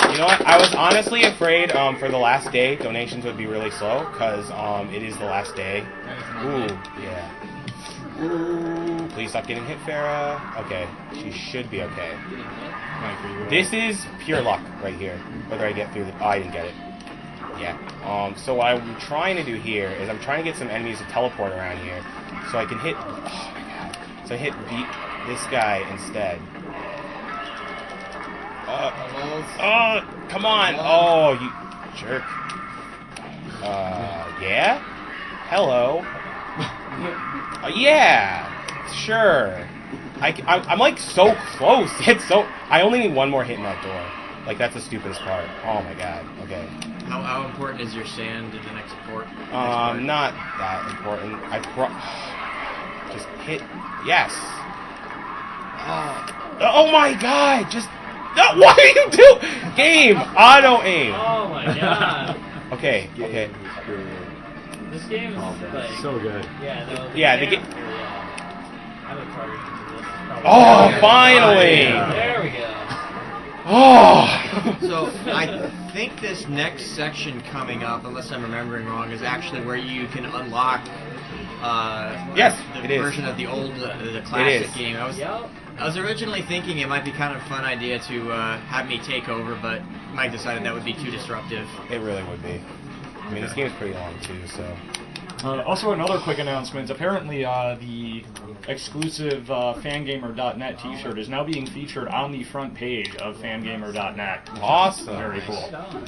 You know what? I was honestly afraid for the last day donations would be really slow because it is the last day. Ooh, yeah. Ooh, please stop getting hit, Farah. Okay, she should be okay. This is pure luck right here. Whether I get through the... Oh, I didn't get it. Yeah. So what I'm trying to do here is I'm trying to get some enemies to teleport around here so I can hit... Oh my god. So I hit this guy instead. Come on! Oh, you jerk. Yeah? Hello? Yeah! Sure. I'm like so close. It's so... I only need one more hit in that door. Like, that's the stupidest part. Oh my god. Okay. How important is your sand in the next port? Not that important. Just hit... Yes! Oh my god! Just... No, what are you doing? Game! Auto aim! Oh my god. Okay. This game is like... So good. Yeah, no, Yeah, the game... I'm a target for this. Oh, finally! There we go. Oh! So, I think this next section coming up, unless I'm remembering wrong, is actually where you can unlock yes, the it is. version of the old, the classic game. I was originally thinking it might be kind of a fun idea to have me take over, but Mike decided that would be too disruptive. It really would be. I mean, this game is pretty long, too, so... Also, another quick announcement. Apparently, the exclusive fangamer.net t-shirt is now being featured on the front page of fangamer.net. Awesome. Very cool. You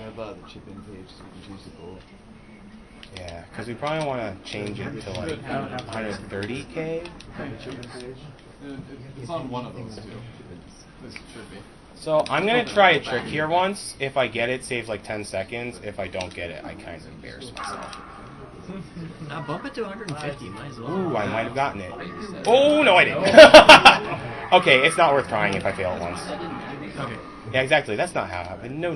have the chip-in page so you can choose the goal. Yeah, because we probably want to change it to like 130k. It's on one of those two. This should be. So I'm going to try a trick here once. If I get it, saves like 10 seconds. If I don't get it, I kind of embarrass myself. Now bump it to 150, might as well. Ooh, I might have gotten it. Oh, no, I didn't. Okay, it's not worth trying if I fail it once. Okay. Yeah, exactly. That's not how it happened. No.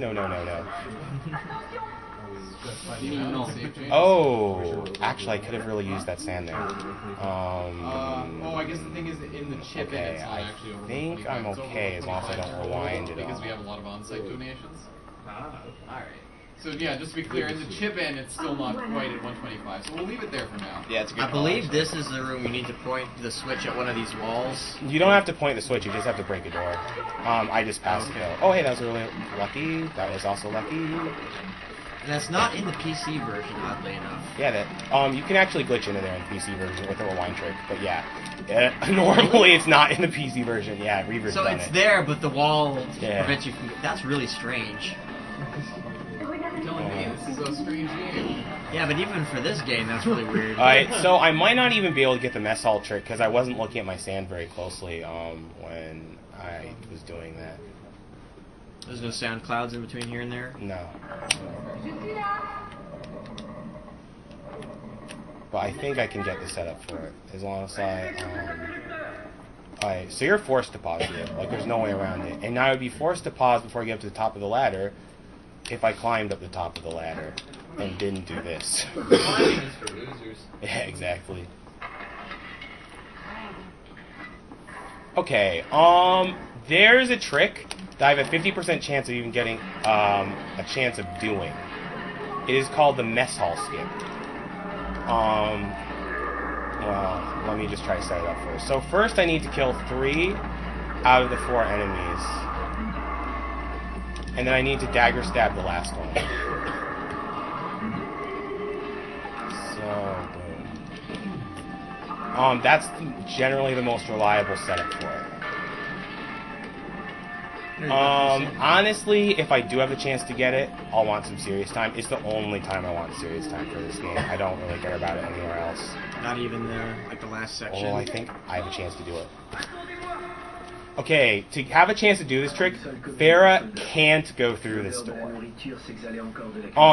Oh, actually, I could have really used that sand there. Oh, I guess the thing is in the chip in, Okay, it's not actually over I think I'm 125, okay as long as I don't rewind it because all. we have a lot of on-site donations. Alright. So yeah, just to be clear, in the chip in, it's still not quite at 125, so we'll leave it there for now. Yeah, it's a good I believe this is the room you need to point the switch at one of these walls. You don't have to point the switch, you just have to break a door. I just passed it though. Oh, hey, that was really lucky. That was also lucky. And that's not in the PC version, oddly enough. Yeah, that you can actually glitch into there in the PC version with a rewind trick, but yeah. Normally it's not in the PC version. Yeah, Reaver's So done it's it. there, but the wall Yeah. prevents you from... That's really strange. This is a strange game. Yeah, but even for this game, that's really weird. Alright, so I might not even be able to get the mess hall trick because I wasn't looking at my sand very closely when I was doing that. There's no sound clouds in between here and there? No. But I think I can get the setup for it as long as Alright, so you're forced to pause it. Like, there's no way around it. And now I would be forced to pause before I get up to the top of the ladder if I climbed up the top of the ladder and didn't do this. Climbing is for losers. Yeah, exactly. Okay, there's a trick that I have a 50% chance of even getting a chance of doing. It is called the mess hall skip. Well, let me just try to set it up first. So first I need to kill 3 out of the 4 enemies. And then I need to dagger stab the last one. So, boom. That's generally the most reliable setup for it. Honestly, if I do have a chance to get it, I'll want some serious time. It's the only time I want serious time for this game. I don't really care about it anywhere else. Not even the last section. Oh, I think I have a chance to do it. Okay, to have a chance to do this trick, Farah can't go through this door.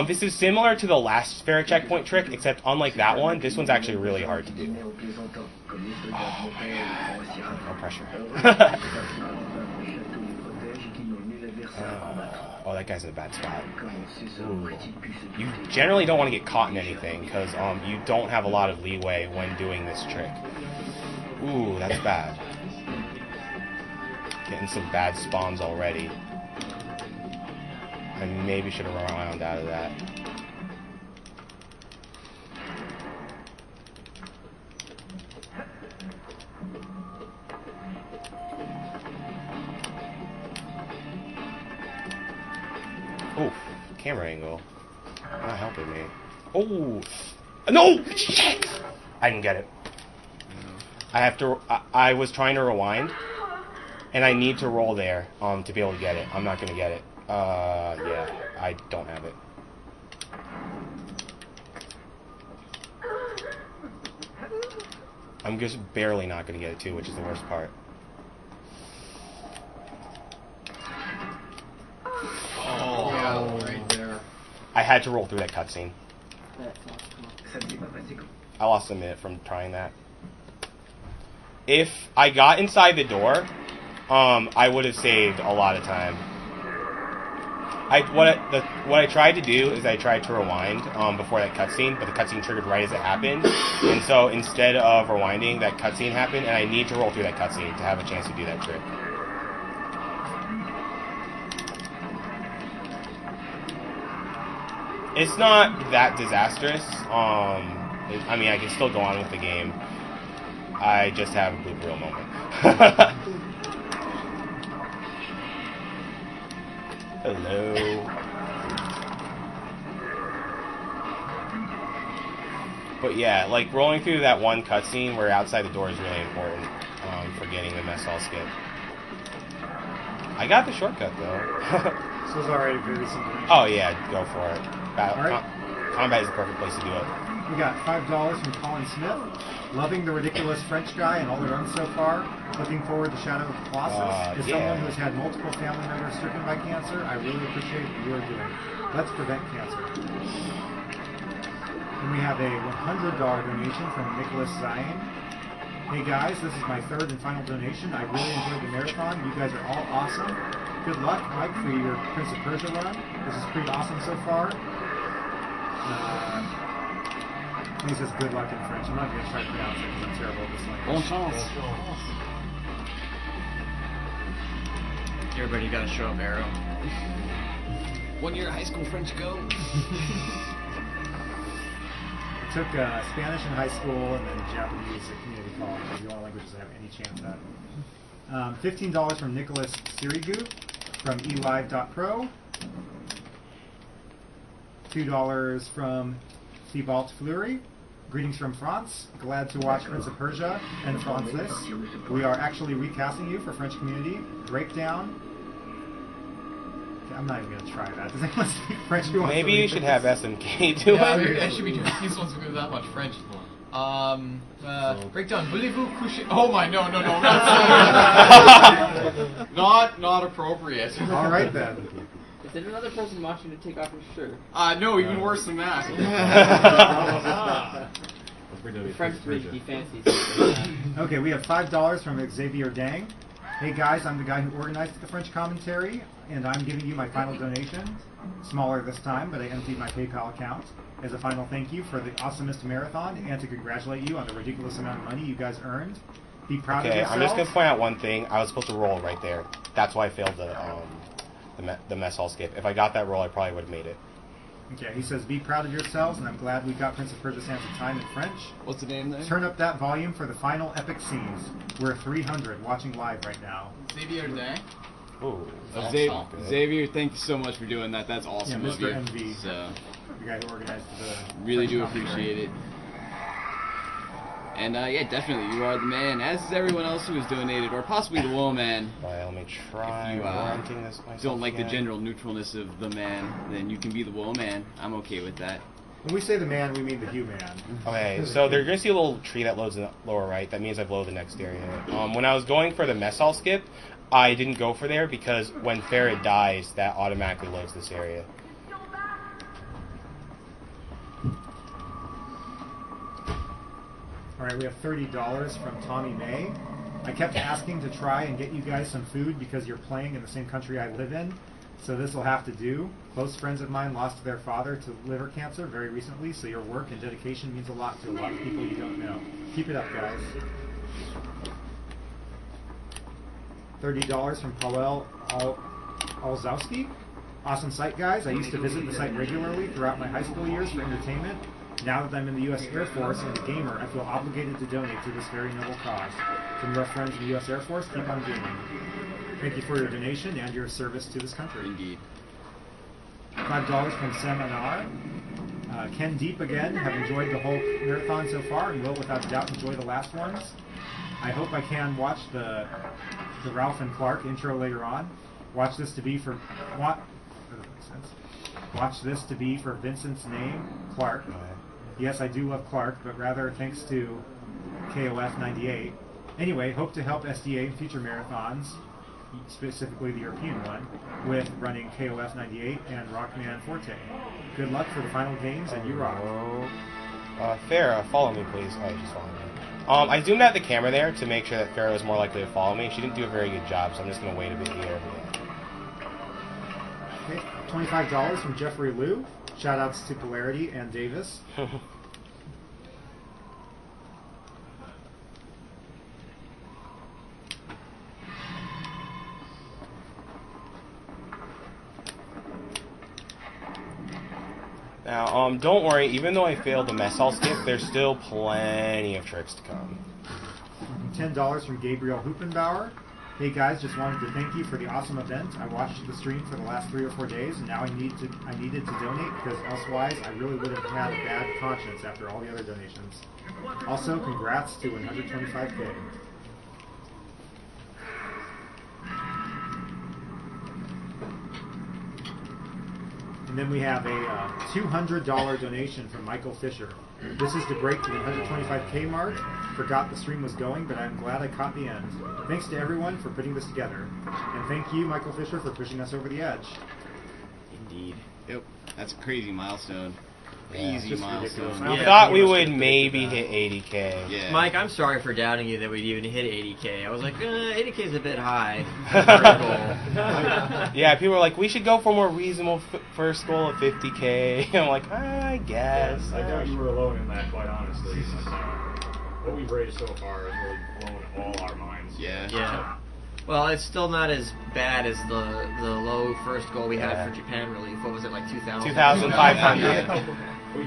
This is similar to the last Farah checkpoint trick, except unlike that one, this one's actually really hard to do. Oh, man. No pressure. Oh, that guy's in a bad spot. Ooh. You generally don't want to get caught in anything, because you don't have a lot of leeway when doing this trick. Ooh, that's bad. Getting some bad spawns already. I maybe should have run out of that. Oof, camera angle. Not helping me. Oh! No! Shit! I didn't get it. I have to. I was trying to rewind. And I need to roll there to be able to get it. I'm not going to get it. Yeah, I don't have it. I'm just barely not going to get it too, which is the worst part. Oh, yeah, right there. I had to roll through that cutscene. I lost a minute from trying that. If I got inside the door, I would have saved a lot of time. What I tried to do is I tried to rewind before that cutscene, but the cutscene triggered right as it happened, and so instead of rewinding, that cutscene happened, and I need to roll through that cutscene to have a chance to do that trick. It's not that disastrous. I mean, I can still go on with the game. I just have a blooper reel moment. Hello. But yeah, like rolling through that one cutscene where outside the door is really important for getting the mess hall skip. I got the shortcut though. So it's already very simple. Oh yeah, go for it. Combat is the perfect place to do it. We got $5 from Colin Smith. Loving the ridiculous French guy and all the runs so far. Looking forward to Shadow of the Colossus. As someone who has had multiple family members stricken by cancer, I really appreciate what you are doing. Let's prevent cancer. And we have a $100 donation from Nicholas Zion. Hey guys, this is my third and final donation. I really enjoyed the marathon. You guys are all awesome. Good luck, Mike, for your Prince of Persia run. This is pretty awesome so far. He says good luck in French. I'm not going to try to pronounce it because I'm terrible at this language. Bon chance. Everybody got to show up arrow. 1 year high school French go. I took Spanish in high school and then Japanese at community college. Those are the only languages I have any chance at. $15 from Nicholas Sirigu from elive.pro. $2 from Thibault Fleury. Greetings from France. Glad to watch Prince of Persia and Francis. We are actually recasting you for French community. Breakdown. Okay, I'm not even going to try that. Does anyone speak French? Maybe you should have SMK do it. I should be doing these ones with that much French. Breakdown. Voulez-vous coucher? Oh my, no, not appropriate. All right then. Is there another person watching to take off his shirt? No, even worse than that. French community fancies. Okay, we have $5 from Xavier Dang. Hey guys, I'm the guy who organized the French commentary, and I'm giving you my final donation. Smaller this time, but I emptied my PayPal account as a final thank you for the awesomest marathon, and to congratulate you on the ridiculous amount of money you guys earned. Be proud of yourself. I'm just going to point out one thing. I was supposed to roll right there. That's why I failed the mess hall skip. If I got that roll, I probably would have made it. Okay, he says, be proud of yourselves, and I'm glad we got Prince of Persia: Sands of Time in French. What's the name there? Turn up that volume for the final epic scenes. We're 300 watching live right now. Xavier Day. Ooh, Xavier, thank you so much for doing that. That's awesome. Yeah, of Mr. you. MV, So, the guy who organized the really French do commentary. appreciate it. And yeah, definitely, you are the man, as is everyone else who has donated, or possibly the wool man. Right, let me try If you renting this myself. don't like again. the general neutralness of the man, then you can be the wool man. I'm okay with that. When we say the man, we mean the human. Okay, so they're going to see a little tree that loads in the lower right. That means I've loaded the next area. When I was going for the mess hall skip, I didn't go for there because when Farrah dies, that automatically loads this area. Alright, we have $30 from Tommy May. I kept asking to try and get you guys some food because you're playing in the same country I live in, so this will have to do. Close friends of mine lost their father to liver cancer very recently, so your work and dedication means a lot to a lot of people you don't know. Keep it up, guys. $30 from Paweł Olzowski. Awesome site, guys. I used to visit the site regularly throughout my high school years for entertainment. Now that I'm in the U.S. Air Force and a gamer, I feel obligated to donate to this very noble cause. From your friends in the U.S. Air Force, keep on gaming. Thank you for your donation and your service to this country. Indeed. $5 from Sam Anar. Ken Deep again. Have enjoyed the whole marathon so far and will without doubt enjoy the last ones. I hope I can watch the Ralph and Clark intro later on. Watch this to be for Vincent's name, Clark. Yes, I do love Clark, but rather thanks to KOF 98. Anyway, hope to help SDA in future marathons, specifically the European one, with running KOF 98 and Rockman Forte. Good luck for the final games, and you rock. Farrah, follow me, please. Oh, she's following me. I zoomed out the camera there to make sure that Farrah was more likely to follow me. She didn't do a very good job, so I'm just going to wait a bit here. Okay, $25 from Jeffrey Liu. Shoutouts to Polarity and Davis. Now, don't worry, even though I failed the mess hall skip, there's still plenty of tricks to come. $10 from Gabriel Huppenbauer. Hey guys, just wanted to thank you for the awesome event. I watched the stream for the last 3 or 4 days, and now I needed to donate because elsewise I really would have had a bad conscience after all the other donations. Also, congrats to 125K. And then we have a $200 donation from Michael Fisher. This is to break the 125K mark. Forgot the stream was going, but I'm glad I caught the end. Thanks to everyone for putting this together. And thank you, Michael Fisher, for pushing us over the edge. Indeed. Yep. That's a crazy milestone. Crazy milestone. I thought we would maybe hit 80K. Yeah. Mike, I'm sorry for doubting you that we'd even hit 80K. I was like, 80K is a bit high. Yeah, people were like, we should go for a more reasonable first goal of 50K. I'm like, I guess. I doubt you were alone in that, quite honestly. What we've raised so far has really blown all our minds. Yeah. Well, it's still not as bad as the low first goal we had for Japan relief. What was it, like 2,000? 2,500.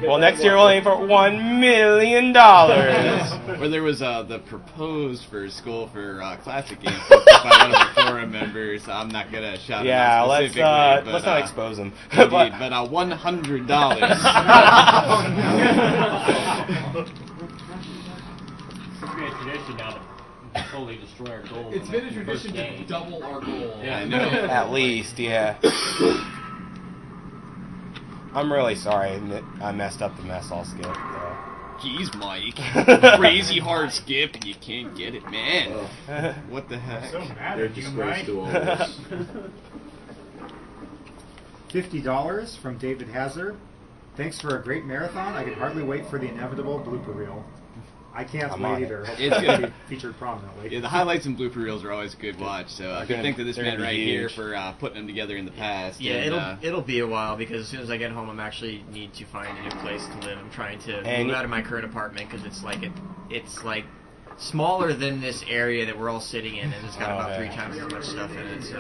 Well, next year we'll aim for $1 million. Where there was the proposed first goal for Classic Games by one of the forum members. I'm not gonna shout him out specifically. Let's not expose him. Indeed, but $100. It's been a tradition now to totally destroy our goal. It's been a tradition to double our goal. Yeah, I know. At least, yeah. I'm really sorry I messed up the mess hall skip. Jeez, Mike. Crazy hard skip and you can't get it, man. What the heck? So mad They're at you, disgrace Mike. to all of us. $50 from David Hazard. Thanks for a great marathon. I can hardly wait for the inevitable blooper reel. I can't wait either. It's gonna be featured prominently. Yeah, the highlights and blooper reels are always a good watch. So I can thank this man right here for putting them together in the past. Yeah, and, it'll be a while because as soon as I get home, I'm actually need to find a new place to live. I'm trying to move out of my current apartment because it's like smaller than this area that we're all sitting in, and it's got about 3 times as much stuff in it. So.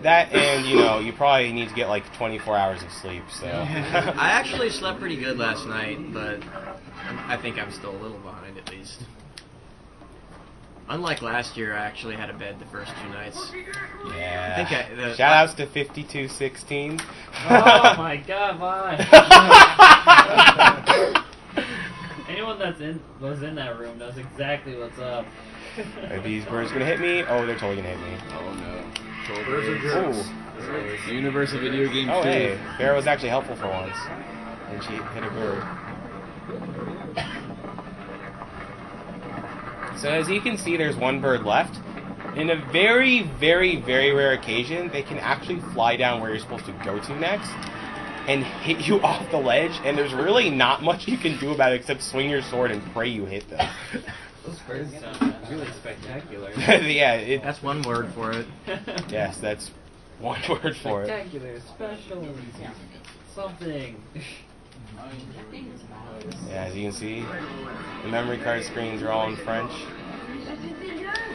That and, you probably need to get like 24 hours of sleep, so. I actually slept pretty good last night, but I think I'm still a little behind at least. Unlike last year, I actually had a bed the first 2 nights. Yeah. Shout outs to 5216. Oh my god, why? Anyone was in that room knows exactly what's up. Are these birds gonna hit me? Oh, they're totally gonna hit me. Oh no. Birds are jerks. The universe of video games. Oh, too. hey, Farrah was actually helpful for once, and she hit a bird. So as you can see, there's one bird left. In a very, very, very rare occasion, they can actually fly down where you're supposed to go to next and hit you off the ledge, and there's really not much you can do about it except swing your sword and pray you hit them. Those birds sound really spectacular. Yeah, That's one word for it. Yes, that's one word for it. Spectacular, special, something. Yeah, as you can see, the memory card screens are all in French.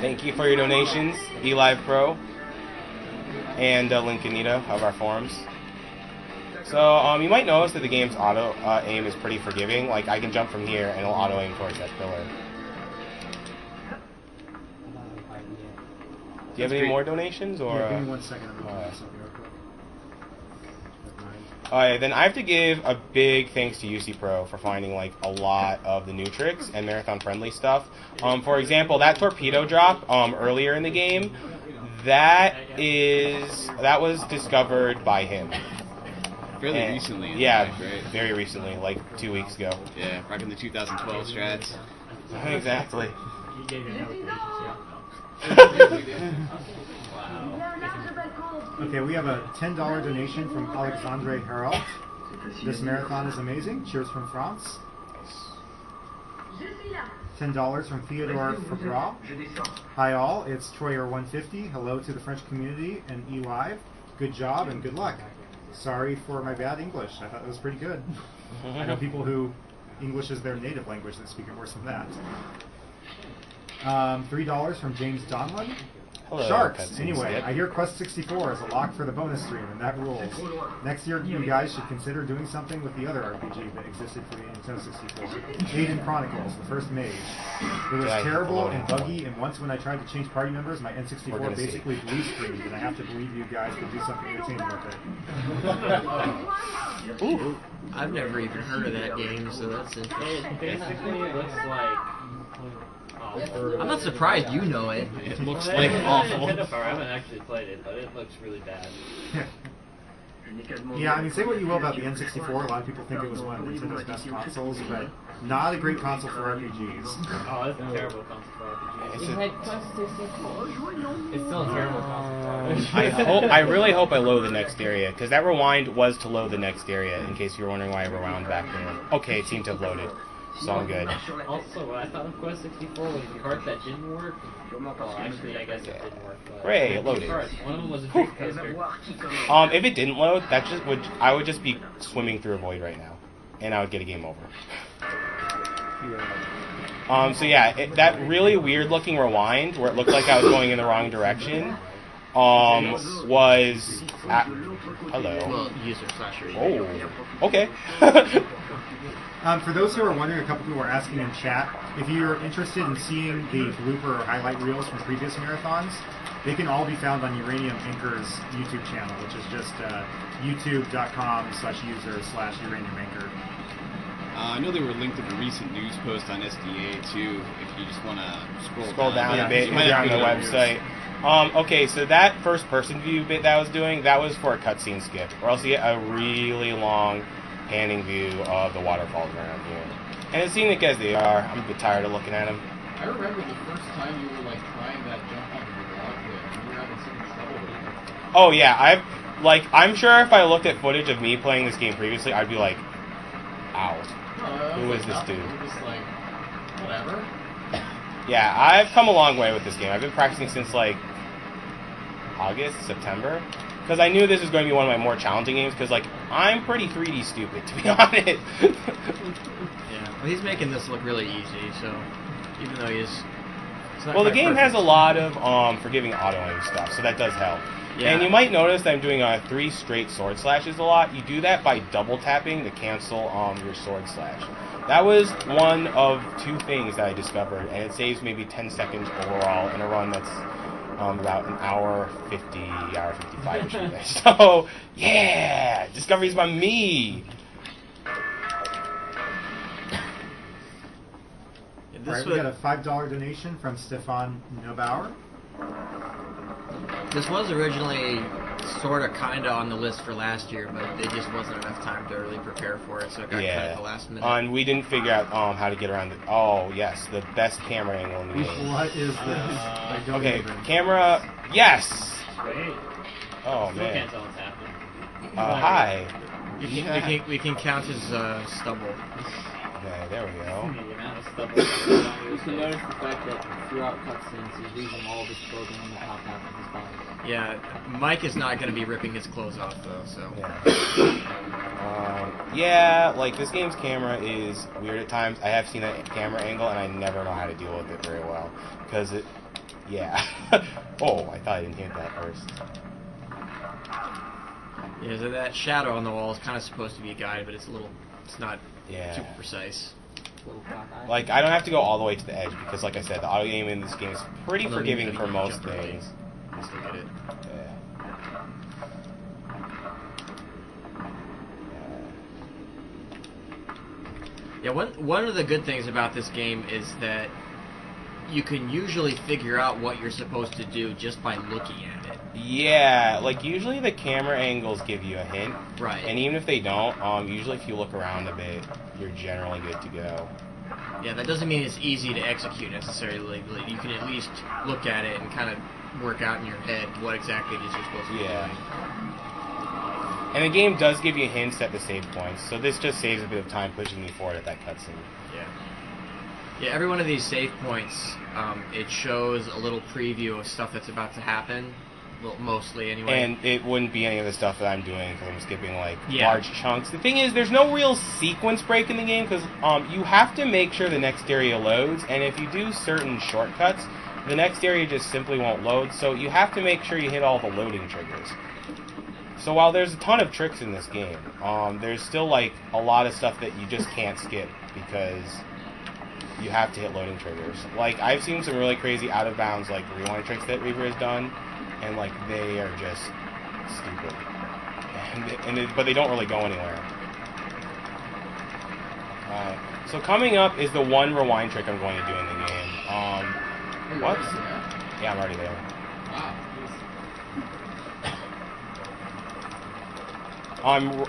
Thank you for your donations, eLive Pro and Lincolnita of our forums. So you might notice that the game's auto aim is pretty forgiving. Like I can jump from here and it'll auto aim towards that pillar. Do you have any more donations or? Yeah, give me 1 second. I'm gonna do something real quick. Alright, then I have to give a big thanks to UC Pro for finding like a lot of the new tricks and marathon friendly stuff. For example, that torpedo drop earlier in the game, that was discovered by him. Fairly recently. Yeah, fact, right? very recently, like 2 weeks ago. Yeah, back in the 2012 strats. Exactly. You gave your notifications, Okay, we have a $10 donation from Alexandre Herald. This marathon is amazing. Cheers from France. $10 from Theodore Fabra. Hi all, it's Troyer150. Hello to the French community and eLive. Good job and good luck. Sorry for my bad English. I thought it was pretty good. I know people who English is their native language that speak it worse than that. $3 from James Donlan. Hello, Sharks. Anyway, I hear Quest 64 is a lock for the bonus stream, and that rules. Next year, you guys should consider doing something with the other RPG that existed for the Nintendo 64. Aiden Chronicles, the first mage. It was terrible and buggy, and once when I tried to change party members, my N64 basically blue screened, and I have to believe you guys can do something entertaining with it. Ooh. I've never even heard of that game, so that's interesting. It basically looks like... I'm not surprised you know it. It looks like awful. Nintendo Power. I haven't actually played it, but it looks really bad. Yeah, I mean, say what you will about the N64, a lot of people think it was one of Nintendo's best consoles, but not a great console for RPGs. Oh, it's a terrible console for RPGs. It's still a terrible console for I really hope I load the next area, because that rewind was to load the next area, in case you were wondering why I rewound back there. Okay, it seemed to have loaded. So I'm good. Also, what I thought of Quest 64 was the cart that didn't work. Well, actually, I guess it didn't work. Hooray, it loaded. One of them was a drink coaster. If it didn't load, I would just be swimming through a void right now, and I would get a game over. So yeah, that really weird looking rewind where it looked like I was going in the wrong direction, was hello. Well, user/reader. Oh, okay. For those who are wondering, a couple people were asking in chat, if you're interested in seeing the blooper or highlight reels from previous marathons, they can all be found on Uranium Anchor's YouTube channel, which is just youtube.com/user/Uranium Anchor. I know they were linked to the recent news post on SDA too, if you just want to scroll down a bit and on the website. Okay, so that first person view bit that I was doing, that was for a cutscene skip, or else you get a really long panning view of the waterfalls around here. And it's scenic as they are. I'm a bit tired of looking at them. I remember the first time you were like trying that jump onto the rock there, you were having so much trouble with it. Oh yeah, I'm sure if I looked at footage of me playing this game previously, I'd be like, ow. Who is this dude? You're just like, whatever. Yeah, I've come a long way with this game. I've been practicing since like August, September. Because I knew this was going to be one of my more challenging games, because, like, I'm pretty 3D stupid, to be honest. Yeah, well, he's making this look really easy, so, even though he's... Well, the game has a lot of forgiving auto-aim stuff, so that does help. Yeah. And you might notice that I'm doing 3 straight sword slashes a lot. You do that by double-tapping to cancel your sword slash. That was one of 2 things that I discovered, and it saves maybe 10 seconds overall in a run that's... about an hour 50, hour 55 or something. So, yeah! Discoveries by me! Alright, we got a $5 donation from Stefan Neubauer. This was originally sort of kind of on the list for last year, but there just wasn't enough time to really prepare for it, so it got cut at the last minute. And we didn't figure out how to get around it. Oh, yes, the best camera angle in the game. What is this? Okay, camera. Yes! Great. Oh, Still man. can't tell what's happening. Hi. We can count his stubble. Okay, there we go. The amount of stubble. You can notice the fact that throughout cutscenes he's leaving all of his clothing on the top half of his body. Yeah, Mike is not going to be ripping his clothes off though, so. Yeah, like this game's camera is weird at times. I have seen that camera angle and I never know how to deal with it very well. Because it, yeah. Oh, I thought I didn't hit that first. Yeah, so that shadow on the wall is kind of supposed to be a guide, but it's not super precise. Like, I don't have to go all the way to the edge because, like I said, the auto game in this game is pretty forgiving for most things. Just look at it. Yeah, one of the good things about this game is that you can usually figure out what you're supposed to do just by looking at it. Yeah, like usually the camera angles give you a hint. Right. And even if they don't, usually if you look around a bit, you're generally good to go. Yeah, that doesn't mean it's easy to execute necessarily. You can at least look at it and kind of work out in your head what exactly it is you're supposed to be doing. And the game does give you hints at the save points, so this just saves a bit of time pushing me forward at that cutscene. Yeah, every one of these save points, it shows a little preview of stuff that's about to happen, well, mostly anyway. And it wouldn't be any of the stuff that I'm doing because I'm skipping like large chunks. The thing is, there's no real sequence break in the game because you have to make sure the next area loads, and if you do certain shortcuts, the next area just simply won't load, so you have to make sure you hit all the loading triggers. So while there's a ton of tricks in this game, there's still like a lot of stuff that you just can't skip because you have to hit loading triggers. Like, I've seen some really crazy out-of-bounds, like, rewind tricks that Reaver has done, and, like, they are just stupid. But they don't really go anywhere. So coming up is the one rewind trick I'm going to do in the game. What? Yeah, I'm already there. Wow.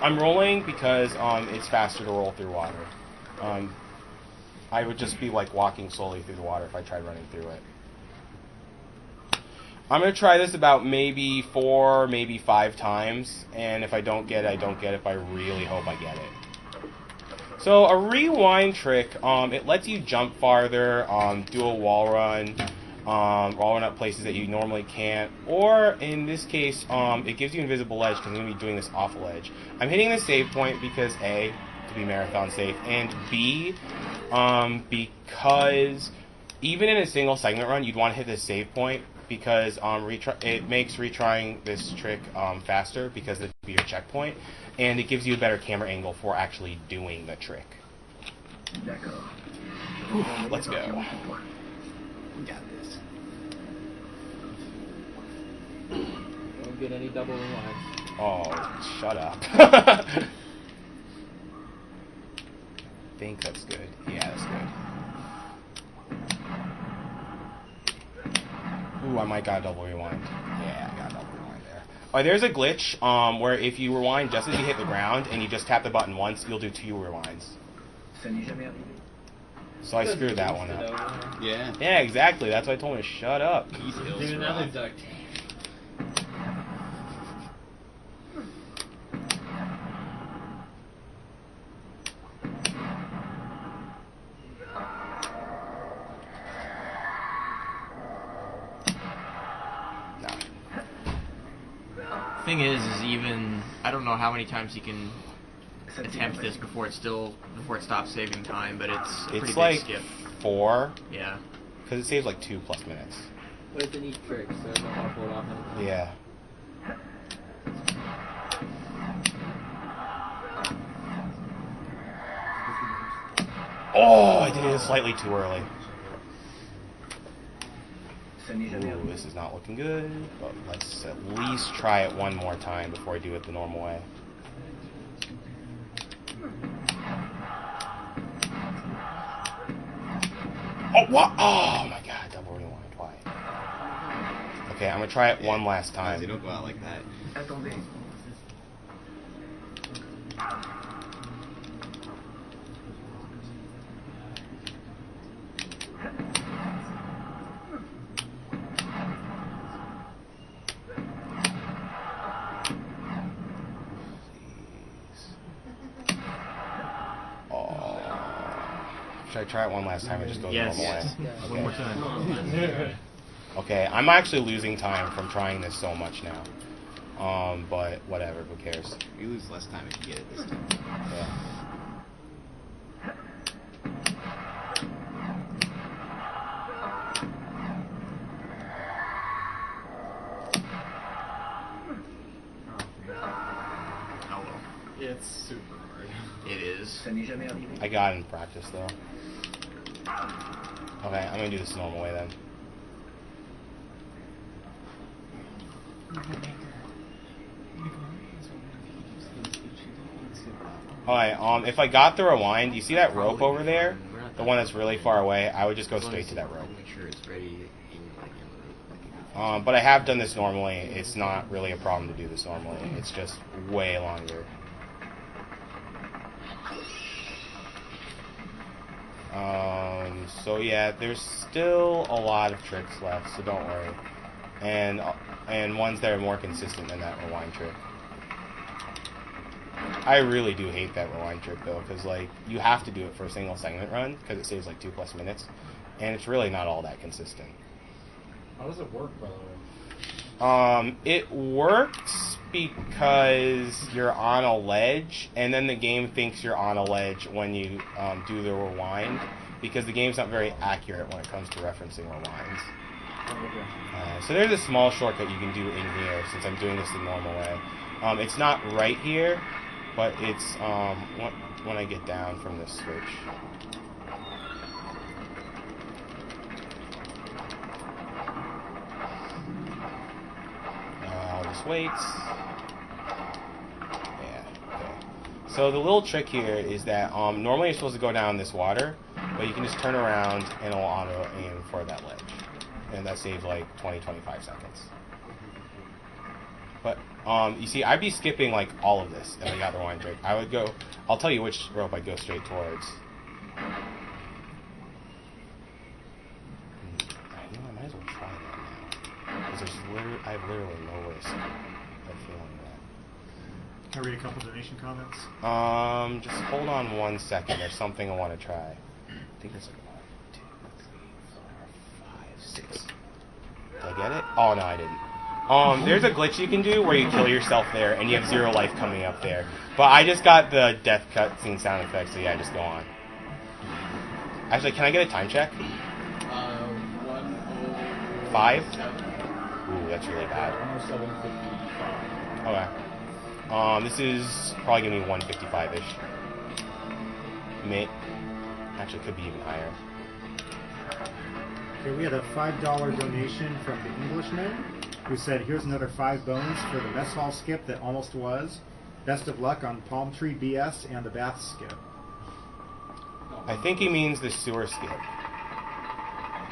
I'm rolling because it's faster to roll through water. I would just be like walking slowly through the water if I tried running through it. I'm going to try this about maybe 4, maybe 5 times, and if I don't get it, I don't get it, but I really hope I get it. So a rewind trick, it lets you jump farther, do a wall run up places that you normally can't, or in this case, it gives you invisible edge because I'm going to be doing this off a ledge. I'm hitting the save point because A, to be marathon safe, and B, because even in a single segment run, you'd want to hit the save point because it makes retrying this trick faster because it'd be your checkpoint, and it gives you a better camera angle for actually doing the trick. Let's go. We got this. Don't get any double rewinds. Oh, shut up. I think that's good. Yeah, that's good. Ooh, I might got a double rewind. Yeah, I got a double rewind there. Oh, there's a glitch where if you rewind just as you hit the ground and you just tap the button once, you'll do 2 rewinds. So I screwed that one up. Yeah. Yeah, exactly. That's why I told him to shut up. Do another duck tape. Thing is even I don't know how many times you can attempt this before it stops saving time, but it's a pretty big like skip. 4. Yeah. Because it saves like 2+ minutes. But it's a neat trick, so don't want to pull it off anything. Yeah. Oh, I did it slightly too early. Ooh, this is not looking good, but let's at least try it one more time before I do it the normal way. Oh, what? Oh my god, double rewind. Why? Okay, I'm gonna try it one last time. They don't go out like that. Should I try it one last time or just go the Yes. normal way? Yes. One more time. Okay, I'm actually losing time from trying this so much now. But whatever, who cares? You lose less time if you get it this time. Yeah. It's super hard. It is. I got it in practice though. Okay, I'm gonna do this the normal way then. Alright, if I got the rewind, you see that rope over there? The one that's really far away, I would just go straight to that rope. Make sure it's ready. But I have done this normally. It's not really a problem to do this normally. It's just way longer. So yeah, there's still a lot of tricks left, so don't worry. And ones that are more consistent than that rewind trick. I really do hate that rewind trick though, because like you have to do it for a single segment run because it saves like 2+ minutes, and it's really not all that consistent. How does it work, by the way? It works because you're on a ledge, and then the game thinks you're on a ledge when you do the rewind, because the game's not very accurate when it comes to referencing rewinds. So there's a small shortcut you can do in here, since I'm doing this the normal way. It's not right here, but it's when I get down from this switch. I'll just wait. Yeah, okay. So the little trick here is that normally you're supposed to go down this water, but you can just turn around and it'll auto aim for that ledge. And that saves like 20-25 seconds. But you see, I'd be skipping like all of this if I got the rewind trick. I would go. I'll tell you which rope I'd go straight towards. You know, I might as well try that now, because I have literally no risk of failing that. Can I read a couple donation comments? Just hold on 1 second. There's something I want to try. I think there's like 1, 2, 3, 4, 5, 6. Did I get it? Oh no, I didn't. There's a glitch you can do where you kill yourself there, and you have 0 life coming up there. But I just got the death cutscene sound effect, so yeah, just go on. Actually, can I get a time check? 5? Ooh, that's really bad. 107.55. Okay. This is probably gonna be 155-ish. Actually, it could be even higher. Okay, we had a $5 donation from the Englishman, who said, "Here's another 5 bones for the mess hall skip that almost was. Best of luck on Palm Tree BS and the bath skip." I think he means the sewer skip.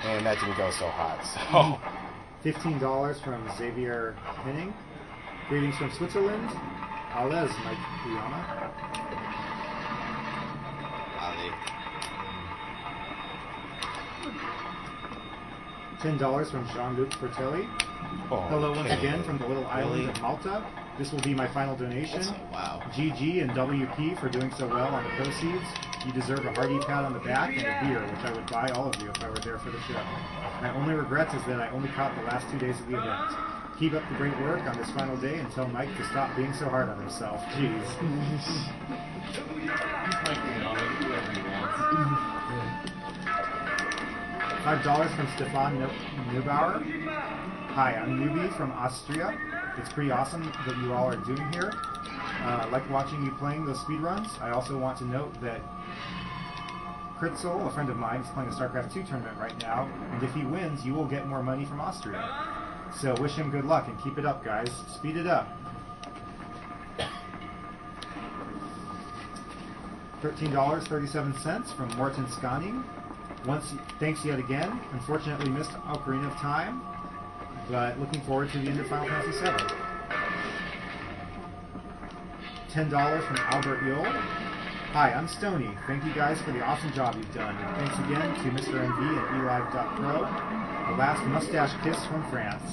And that didn't go so hot, so... $15 from Xavier Henning. Greetings from Switzerland. Alles, Mike Uyama. $10 from Jean-Luc Fratelli. Oh, Hello once okay. again from the little island of Malta. This will be my final donation. Wow. GG and WP for doing so well on the proceeds. You deserve a hearty pat on the back and a beer, which I would buy all of you if I were there for the show. My only regret is that I only caught the last 2 days of the event. Keep up the great work on this final day and tell Mike to stop being so hard on himself. Jeez. $5 from Stefan Neubauer. Hi, I'm Newbie from Austria. It's pretty awesome that you all are doing here. Like watching you playing those speedruns. I also want to note that Kritzel, a friend of mine, is playing a StarCraft 2 tournament right now, and if he wins, you will get more money from Austria. So wish him good luck and keep it up, guys. Speed it up. $13.37 from Morton Scanning. Thanks yet again. Unfortunately missed Ocarina of Time, but looking forward to the end of Final Fantasy VII. $10 from Albert Yule. Hi, I'm Stony. Thank you guys for the awesome job you've done. And thanks again to Mr. MV and eLive.pro. The last mustache kiss from France.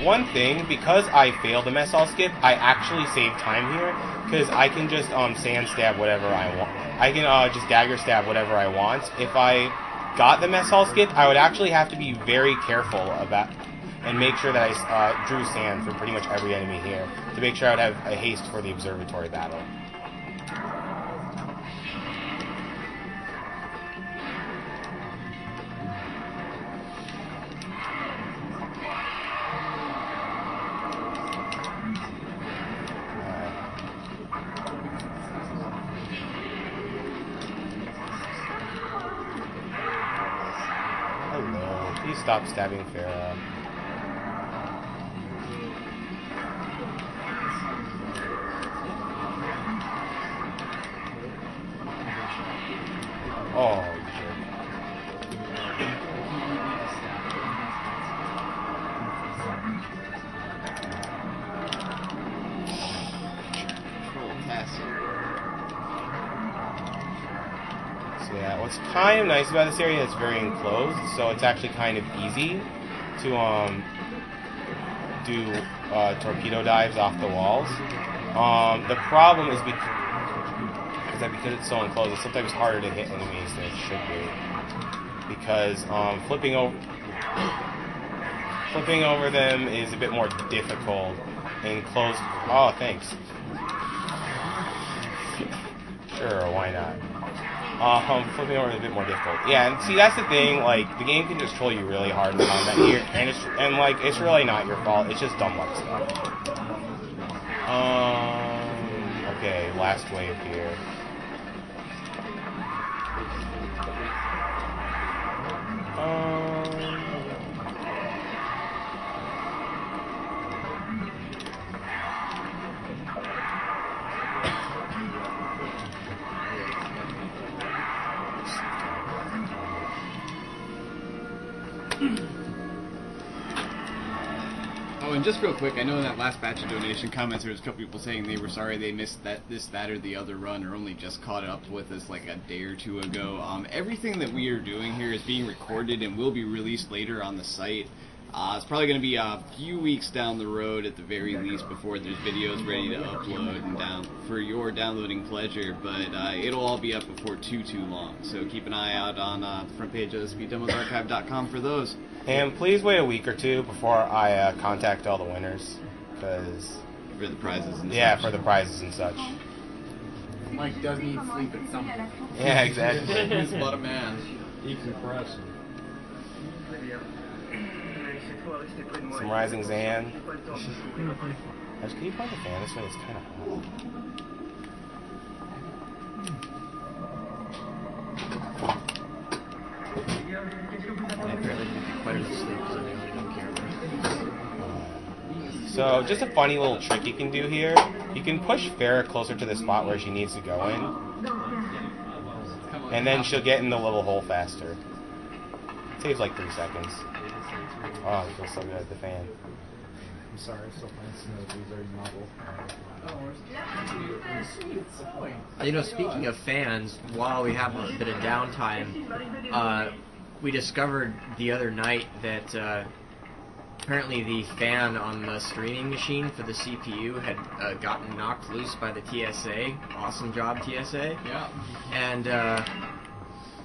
One thing, because I failed the mess hall skip, I actually saved time here, because I can just, sand stab whatever I want. I can, just dagger stab whatever I want. If I got the mess hall skip, I would actually have to be very careful about, and make sure that I, drew sand for pretty much every enemy here, to make sure I would have a haste for the observatory battle. Please stop stabbing Farah. Oh, shit. So yeah, what's kind of nice about this area is it's very enclosed, so it's actually kind of easy to do torpedo dives off the walls. The problem is because it's so enclosed, it's sometimes harder to hit enemies than it should be. Because flipping over them is a bit more difficult in closed. Oh, thanks. Sure, why not? Flipping over is a bit more difficult. Yeah, and see, that's the thing. Like, the game can just troll you really hard in combat here, and it's really not your fault. It's just dumb luck stuff. Okay, last wave here. Oh, and just real quick, I know in that last batch of donation comments there was a couple people saying they were sorry they missed this, that, or the other run, or only just caught up with us like a day or two ago. Everything that we are doing here is being recorded and will be released later on the site. It's probably going to be a few weeks down the road at the very least before there's videos ready to upload and for your downloading pleasure, but it'll all be up before too long. So keep an eye out on the front page of speeddemosarchive.com for those. And please wait a week or two before I contact all the winners, because for the prizes and yeah, such. for the prizes and such. Mike does need sleep at some point. Yeah, exactly. He's but a man. Decompressing. Some rising Zan. Can you point the fan this way? It's kind of hot. So, just a funny little trick you can do here. You can push Farah closer to the spot where she needs to go in, and then she'll get in the little hole faster. Saves like 3 seconds. Oh, it feels so good at the fan. I'm sorry, I'm still playing Snow. Very novel. You know, speaking of fans, while we have a bit of downtime, we discovered the other night that apparently the fan on the streaming machine for the CPU had gotten knocked loose by the TSA. Awesome job, TSA. Yeah. And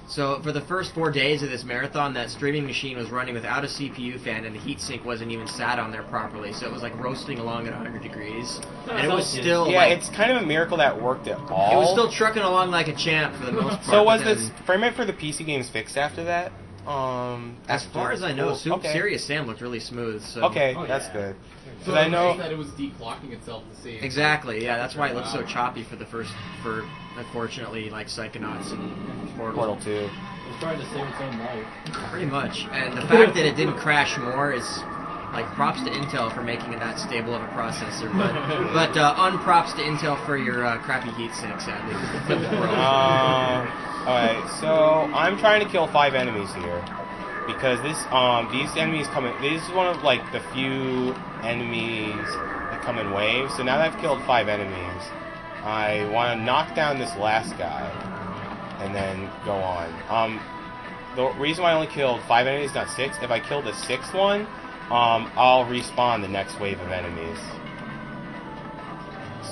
so for the first 4 days of this marathon, that streaming machine was running without a CPU fan, and the heatsink wasn't even sat on there properly, so it was like roasting along at 100 degrees. And it was still yeah, it's kind of a miracle that worked at all. It was still trucking along like a champ for the most part. So was this frame rate for the PC games fixed after that? As far as I know, okay. Serious Sam looked really smooth. So. Okay, that's good. So I know that it was declocking itself to see. Exactly, yeah, that's why it looked so choppy for unfortunately, like Psychonauts and Portal 2. It was trying to save its own life. Pretty much, and the fact that it didn't crash more is like props to Intel for making it that stable of a processor, but unprops to Intel for your crappy heatsink, sadly. Okay, I'm trying to kill 5 enemies here because these enemies come in. This is one of like the few enemies that come in waves. So now that I've killed 5 enemies, I want to knock down this last guy and then go on. The reason why I only killed 5 enemies, not 6, if I kill the 6th one, I'll respawn the next wave of enemies.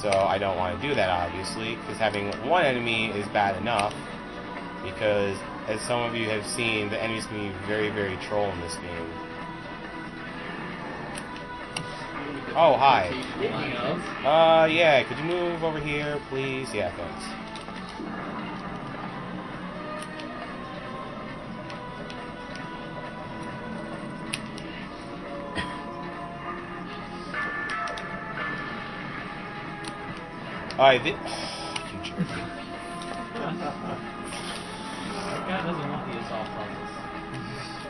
So I don't want to do that, obviously, because having 1 enemy is bad enough, because, as some of you have seen, the enemies can be very, very troll in this game. Oh, hi. Yeah, could you move over here, please? Yeah, thanks. You jerk. That guy doesn't want you to solve puzzles.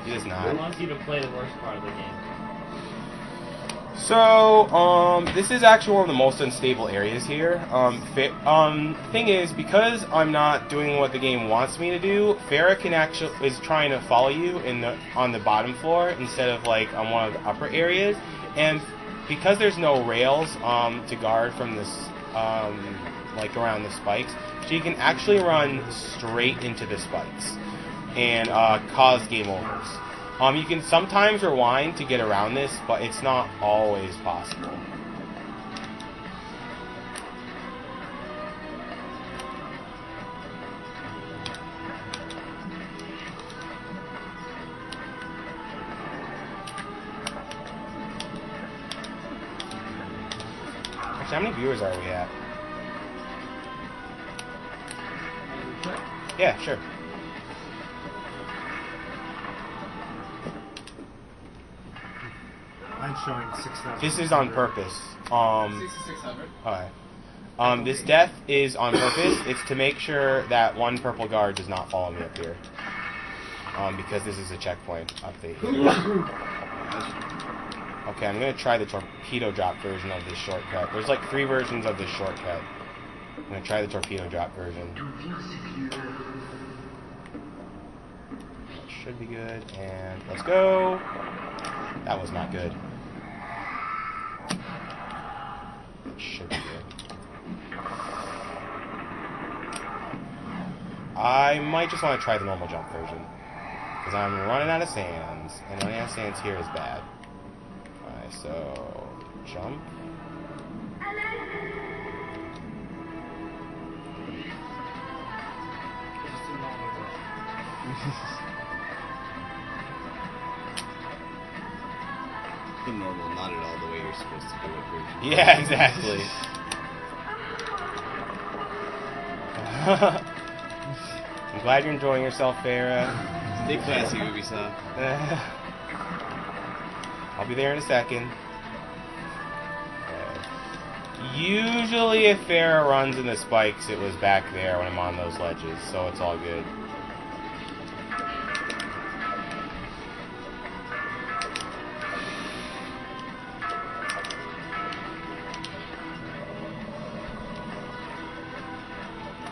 He does not. He wants you to play the worst part of the game. So, this is actually one of the most unstable areas here. Thing is, because I'm not doing what the game wants me to do, Farah is trying to follow you on the bottom floor instead of like on one of the upper areas, and because there's no rails to guard from this like around the spikes, she can actually run straight into the spikes and cause game overs. You can sometimes rewind to get around this, but it's not always possible. Actually, how many viewers are we at? Yeah, sure. I'm showing 6,000. This is on purpose. 6,600. Alright. This death is on purpose. It's to make sure that 1 purple guard does not follow me up here. Because this is a checkpoint update here. Okay, I'm going to try the torpedo drop version of this shortcut. There's like 3 versions of this shortcut. I'm going to try the torpedo drop version. That should be good. And let's go. That was not good. That should be good. I might just want to try the normal jump version. Because I'm running out of sands. And running out of sands here is bad. Alright, so... jump. The normal, not at all the way you're supposed to do it version. Yeah, exactly. I'm glad you're enjoying yourself, Farah. Stay classy, Ubisoft. I'll be there in a second. Usually if Farah runs in the spikes, it was back there when I'm on those ledges, so it's all good.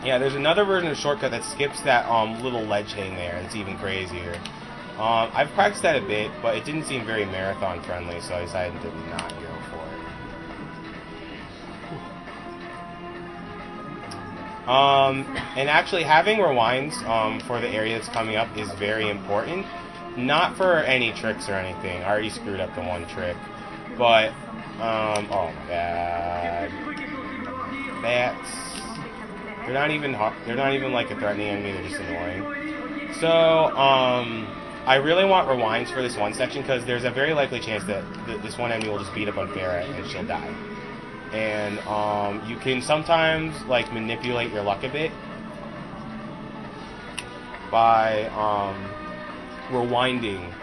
Yeah, there's another version of Shortcut that skips that little ledge thing there. It's even crazier. I've practiced that a bit, but it didn't seem very marathon friendly, so I decided to not go for it. And actually having rewinds for the area that's coming up is very important. Not for any tricks or anything. I already screwed up the one trick. But, oh my god. They're not even like a threatening enemy, they're just annoying. So, I really want rewinds for this one section because there's a very likely chance that this one enemy will just beat up on Farah and she'll die. And you can sometimes like manipulate your luck a bit by rewinding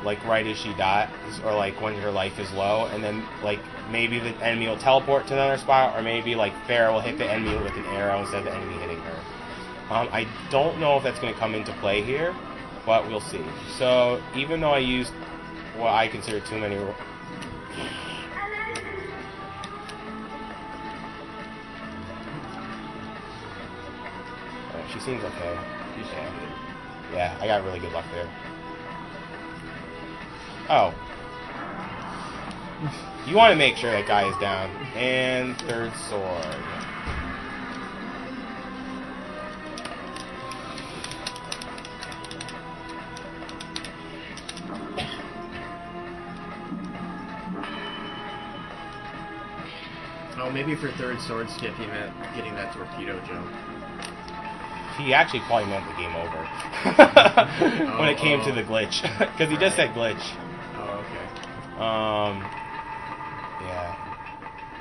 like right as she dies, or like when her life is low, and then like maybe the enemy will teleport to another spot, or maybe like Farah will hit the enemy with an arrow instead of the enemy hitting her. I don't know if that's going to come into play here, but we'll see. So even though I used what I consider too many She seems okay. Yeah, I got really good luck there. Oh. You want to make sure that guy is down. And third sword. Oh, maybe for third sword skip he meant getting that torpedo jump. He actually probably meant the game over. When it came to the glitch. Because he just said glitch. Oh, okay. Yeah.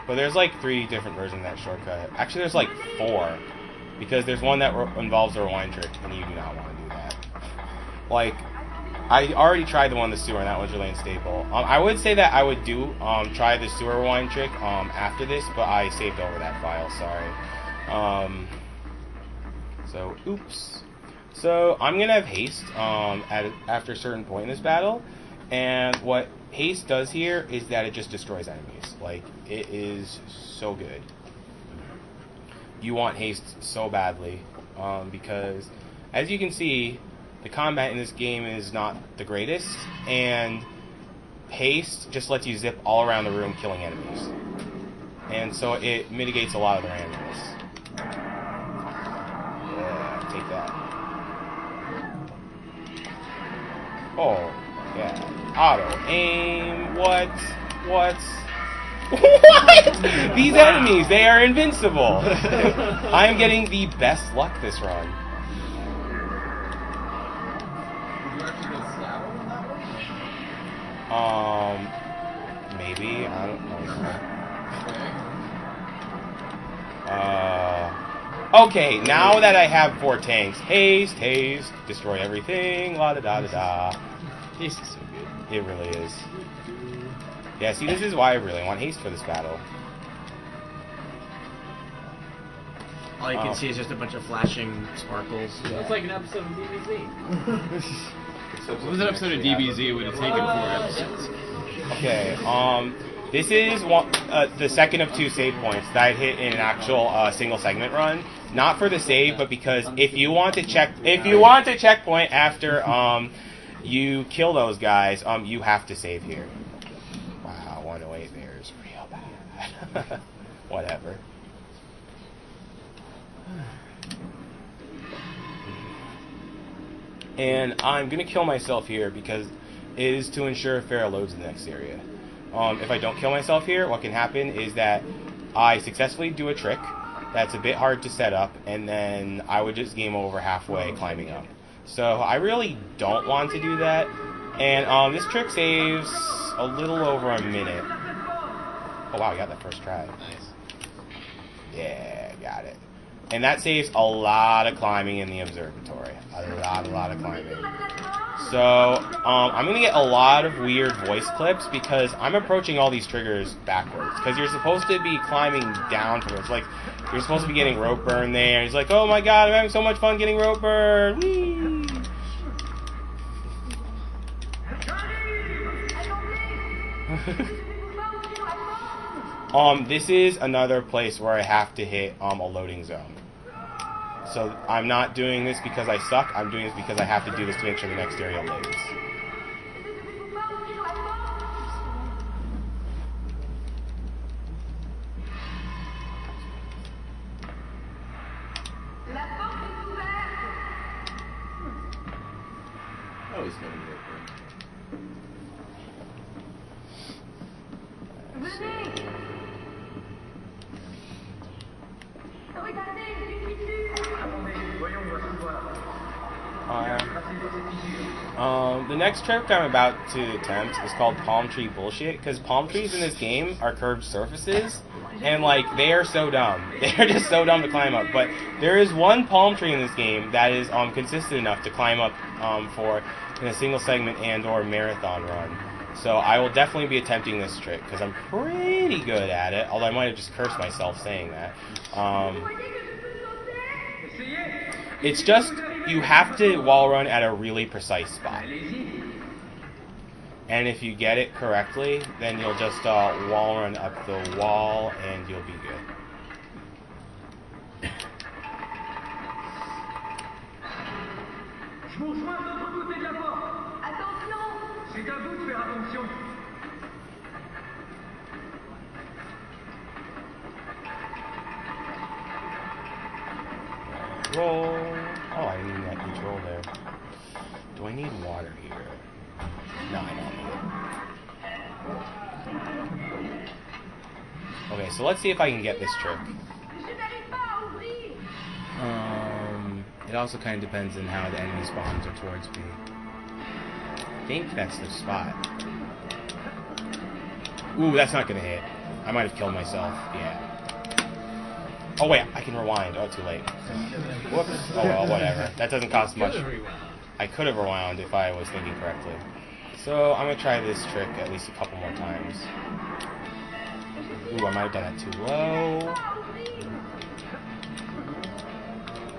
But there's like 3 different versions of that shortcut. Actually, there's like 4. Because there's one that involves a rewind trick, and you do not want to do that. Like, I already tried the one in the sewer, and that one's really unstable. I would say that I would try the sewer rewind trick after this, but I saved over that file, sorry. So, oops. So, I'm going to have haste after a certain point in this battle, and what haste does here is that it just destroys enemies. Like, it is so good. You want haste so badly, because, as you can see, the combat in this game is not the greatest, and haste just lets you zip all around the room killing enemies. And so it mitigates a lot of the randomness. Yeah, take that. Oh, yeah. Auto aim. What? What? These enemies, they are invincible. I am getting the best luck this run. Maybe, I don't know. Okay, now that I have 4 tanks, haste, destroy everything, la da da da da. Haste is so good. It really is. Yeah, see, this is why I really want haste for this battle. All you can see is just a bunch of flashing sparkles. Yeah. It's like an episode of DBZ. What was an episode of DBZ would have taken 4 episodes? Okay, this is the second of 2 save points that I hit in an actual single segment run. Not for the save, but because if you want to checkpoint after you kill those guys, you have to save here. Wow, 108 there is real bad. Whatever. And I'm gonna kill myself here because it is to ensure Pharaoh loads the next area. If I don't kill myself here, what can happen is that I successfully do a trick that's a bit hard to set up, and then I would just game over halfway climbing up. So I really don't want to do that, and this trick saves a little over a minute. Oh wow, I got that first try. Nice. Yeah, got it. And that saves a lot of climbing in the observatory. A lot of climbing. So, I'm going to get a lot of weird voice clips because I'm approaching all these triggers backwards. Because you're supposed to be climbing down from it. It's like, you're supposed to be getting rope burn there. He's like, oh my god, I'm having so much fun getting rope burn. Whee! This is another place where I have to hit a loading zone. So I'm not doing this because I suck, I'm doing this because I have to do this to make sure the next area loads. Oh, he's going to work. The next trick I'm about to attempt is called palm tree bullshit, because palm trees in this game are curved surfaces, and like, they are so dumb. They're just so dumb to climb up, but there is one palm tree in this game that is consistent enough to climb up for in a single segment and or marathon run. So I will definitely be attempting this trick, because I'm pretty good at it, although I might have just cursed myself saying that. It's just, you have to wall run at a really precise spot. And if you get it correctly, then you'll just wall run up the wall and you'll be good. Roll. Oh, I didn't even that control there. Do I need water here? No, I don't. Okay, so let's see if I can get this trick. It also kind of depends on how the enemy spawns are towards me. I think that's the spot. Ooh, that's not gonna hit. I might have killed myself. Yeah. Oh wait, I can rewind. Oh, too late. Whoops. Oh well, whatever. That doesn't cost much. I could have rewound if I was thinking correctly. So I'm gonna try this trick at least a couple more times. Ooh, I might have done that too low.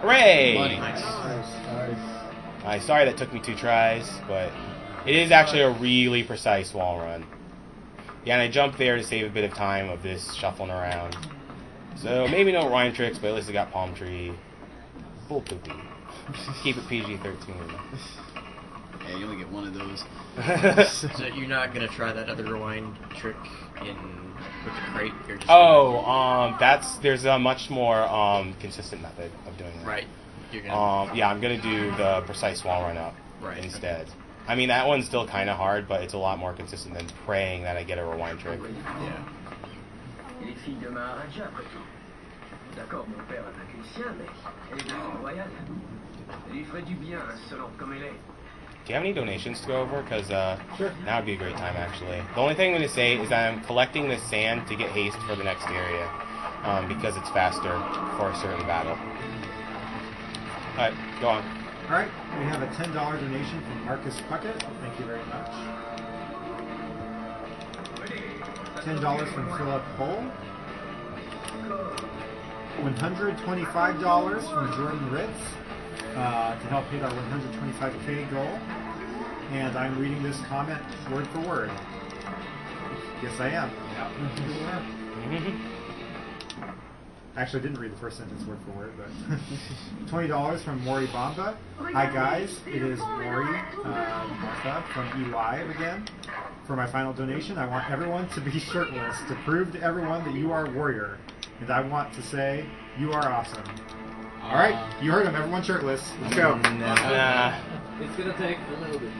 Hooray! Nice. Sorry that took me 2 tries, but it is actually a really precise wall run. Yeah, and I jumped there to save a bit of time of this shuffling around. So maybe no rewind tricks, but at least I got palm tree. Bull poopy. Keep it PG-13. Yeah, you only get one of those. So you're not gonna try that other rewind trick with the crate? You're just there's a much more consistent method of doing that. Right. You're gonna. Yeah, I'm gonna do the precise wall run up instead. I mean, that one's still kind of hard, but it's a lot more consistent than praying that I get a rewind trick. Yeah. Les filles de Maharaja, après tout. D'accord, mon père a vaincu le sien, mais elle est devenue royale. Elle lui ferait du bien, insolente comme elle est. Do you have any donations to go over? Because sure. Now would be a great time, actually. The only thing I'm going to say is that I'm collecting the sand to get haste for the next area, because it's faster for a certain battle. Alright, go on. Alright, we have a $10 donation from Marcus Puckett. Thank you very much. $10 from Philip Hull. $125 from Jordan Ritz to help hit our 125K goal. And I'm reading this comment word for word. Yes, I am. Actually, I didn't read the first sentence word for word, but $20 from Maury Bamba. Hi guys, it is Maury Martha from eLive again. For my final donation, I want everyone to be shirtless to prove to everyone that you are a warrior. And I want to say, you are awesome. Alright, you heard him, everyone shirtless. Let's go. It's gonna take a little bit.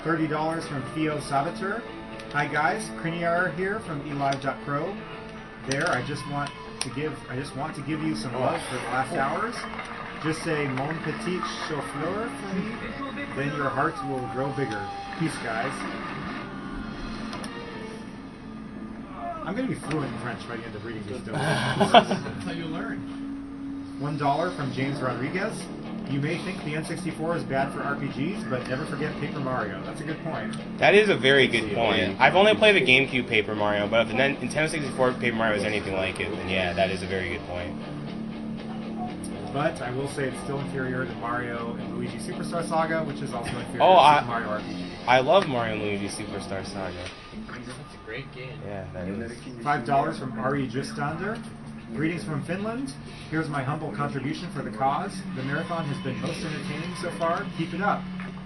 $30 from Theo Sabater. Hi guys, Criniar here from eLive.pro. There, I just want to give you some love for the last hours. Just say mon petit chauffeur for me, then your hearts will grow bigger. Peace, guys. I'm going to be fluent in French by the end of reading these donations. That's how you learn. $1 from James Rodriguez. You may think the N64 is bad for RPGs, but never forget Paper Mario. That's a good point. That is a very good point. I've only played the GameCube Paper Mario, but if the Nintendo 64 Paper Mario is anything like it, then yeah, that is a very good point. But I will say it's still inferior to Mario and Luigi Superstar Saga, which is also inferior to Super Mario RPG. I love Mario and Luigi Superstar Saga. That's a great game. Yeah, that is. $5 from Ari Justander. Greetings from Finland. Here's my humble contribution for the cause. The marathon has been most entertaining so far. Keep it up.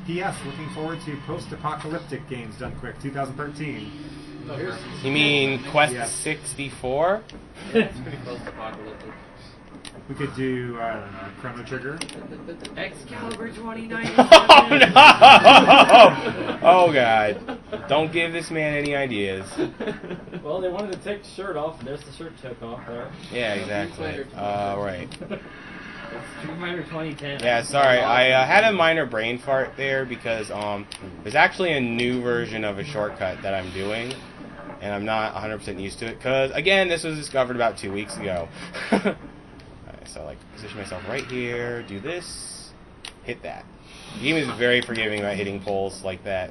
P.S. Looking forward to post-apocalyptic games done quick, 2013. You mean Quest 64? Yeah, it's pretty close to apocalyptic. We could do, I don't know, Chrono Trigger. Excalibur 2099. Oh no! Oh god. Don't give this man any ideas. Well, they wanted to take the shirt off, and there's the shirt took off there. Yeah, exactly. Right. Street Fighter 2010. Yeah, sorry. I had a minor brain fart there because there's actually a new version of a shortcut that I'm doing, and I'm not 100% used to it because, again, this was discovered about 2 weeks ago. So, like, position myself right here, do this, hit that. The game is very forgiving about hitting poles like that.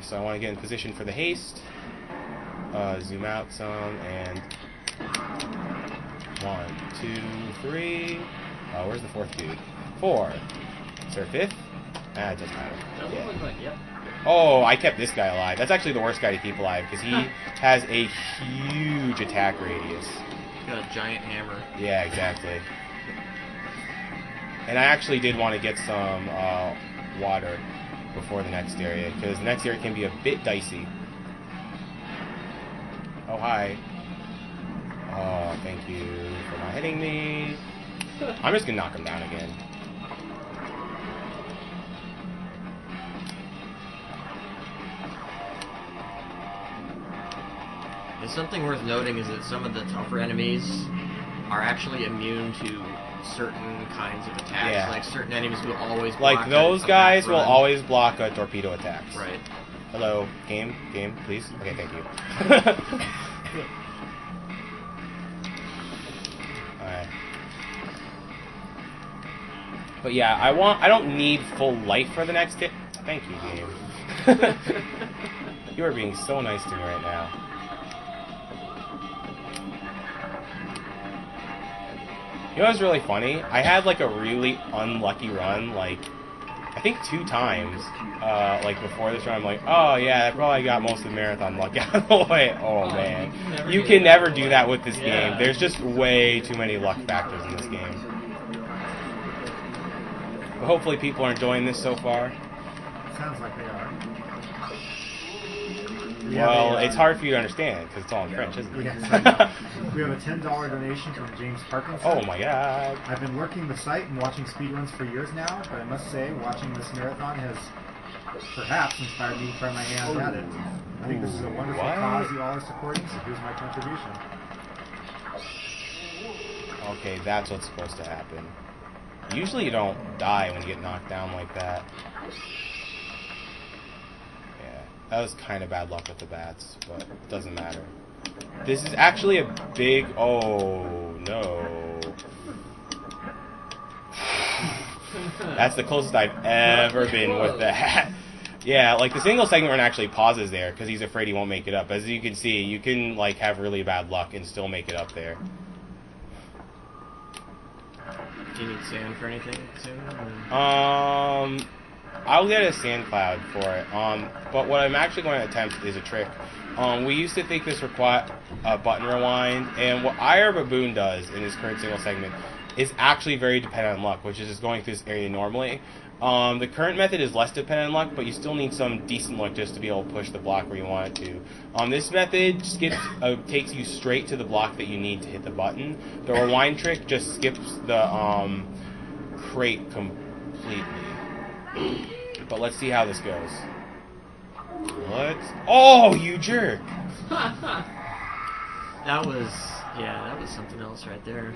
So I want to get in position for the haste. Zoom out some, and 1, 2, 3. Where's the fourth dude? 4. Is there a fifth? It doesn't matter. That looks like, yep. Oh, I kept this guy alive. That's actually the worst guy to keep alive because he has a huge attack radius. Got a giant hammer. Yeah, exactly. And I actually did want to get some water before the next area because the next area can be a bit dicey. Oh, hi. Oh, thank you for not hitting me. I'm just going to knock him down again. And something worth noting is that some of the tougher enemies are actually immune to certain kinds of attacks. Yeah. Like certain enemies will always block Like those a guys back will run. always block torpedo attacks. Right. Hello, game, please. Okay, thank you. Alright. But yeah, I don't need full life for the next hit. Thank you, game. You are being so nice to me right now. You know what's really funny? I had like a really unlucky run, like I think 2 times, like before this run. I'm like, oh yeah, I probably got most of the marathon luck out of the way. Oh man, you can never do that with this game. There's just way too many luck factors in this game. But hopefully people are enjoying this so far. Sounds like they are. Well, it's hard for you to understand because it's all in French, isn't it? Yes, we have a $10 donation from James Parkinson. Oh my god. I've been lurking the site and watching speedruns for years now, but I must say, watching this marathon has perhaps inspired me to try my hands at it. I think this is a wonderful cause you all are supporting, so here's my contribution. Okay, that's what's supposed to happen. Usually you don't die when you get knocked down like that. That was kind of bad luck with the bats, but it doesn't matter. This is actually a big... Oh, no. That's the closest I've ever been with that. Yeah, like the single segment run actually pauses there because he's afraid he won't make it up. As you can see, you can like have really bad luck and still make it up there. Do you need sand for anything soon? I'll get a sand cloud for it. But what I'm actually going to attempt is a trick. We used to think this required a button rewind, and what IR Baboon does in his current single segment is actually very dependent on luck, which is just going through this area normally. The current method is less dependent on luck, but you still need some decent luck just to be able to push the block where you want it to. This method takes you straight to the block that you need to hit the button. The rewind trick just skips the crate completely. But let's see how this goes. Oh, you jerk! That was something else right there.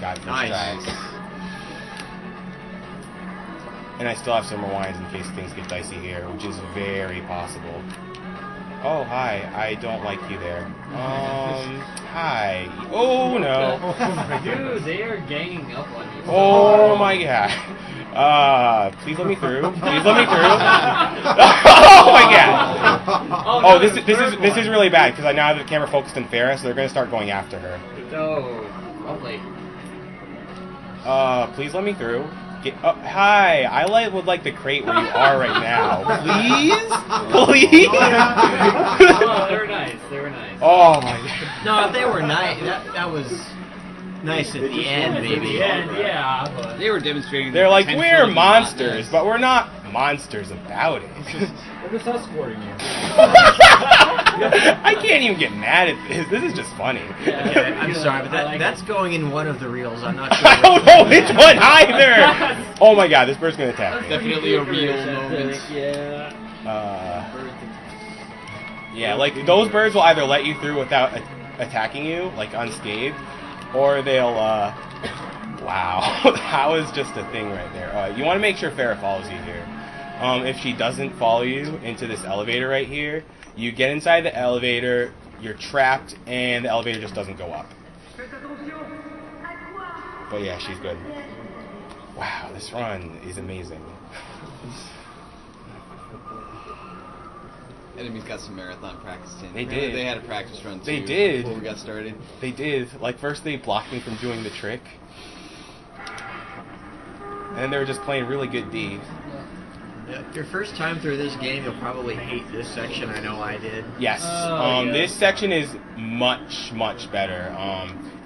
Got it. Nice. And I still have some rewinds in case things get dicey here, which is very possible. Oh, hi. I don't like you there. Hi. Oh, no. Dude, they are ganging up on you. Oh, my God. Please let me through. Please let me through. Oh, my God. Oh, this is really bad, because I now have the camera focused on Farrah, so they're going to start going after her. No. Lovely. Please let me through. Hi, I would like the crate where you are right now. Please? Please? Oh, they were nice. They were nice. Oh, my God. No, they were nice. That was nice at the end, maybe. Yeah, but They were demonstrating. They're like, we're monsters, but we're not monsters about it. We're just escorting you. I can't even get mad at this. This is just funny. Yeah, I'm sorry, but that's going in one of the reels. I'm not sure. I don't know which one either. Oh my God, this bird's gonna attack me. Definitely a real moment. Yeah, like those birds will either let you through without attacking you, like unscathed, or they'll. Wow, that was just a thing right there. You want to make sure Farrah follows you here. If she doesn't follow you into this elevator right here, you get inside the elevator, you're trapped, and the elevator just doesn't go up. But yeah, she's good. Wow, this run is amazing. Enemies got some marathon practice in. They did. They had a practice run too. They did. Before we got started. They did. Like first they blocked me from doing the trick, and then they were just playing really good D. Your first time through this game, you'll probably hate this section. I know I did. Yes. Yeah. This section is much, much better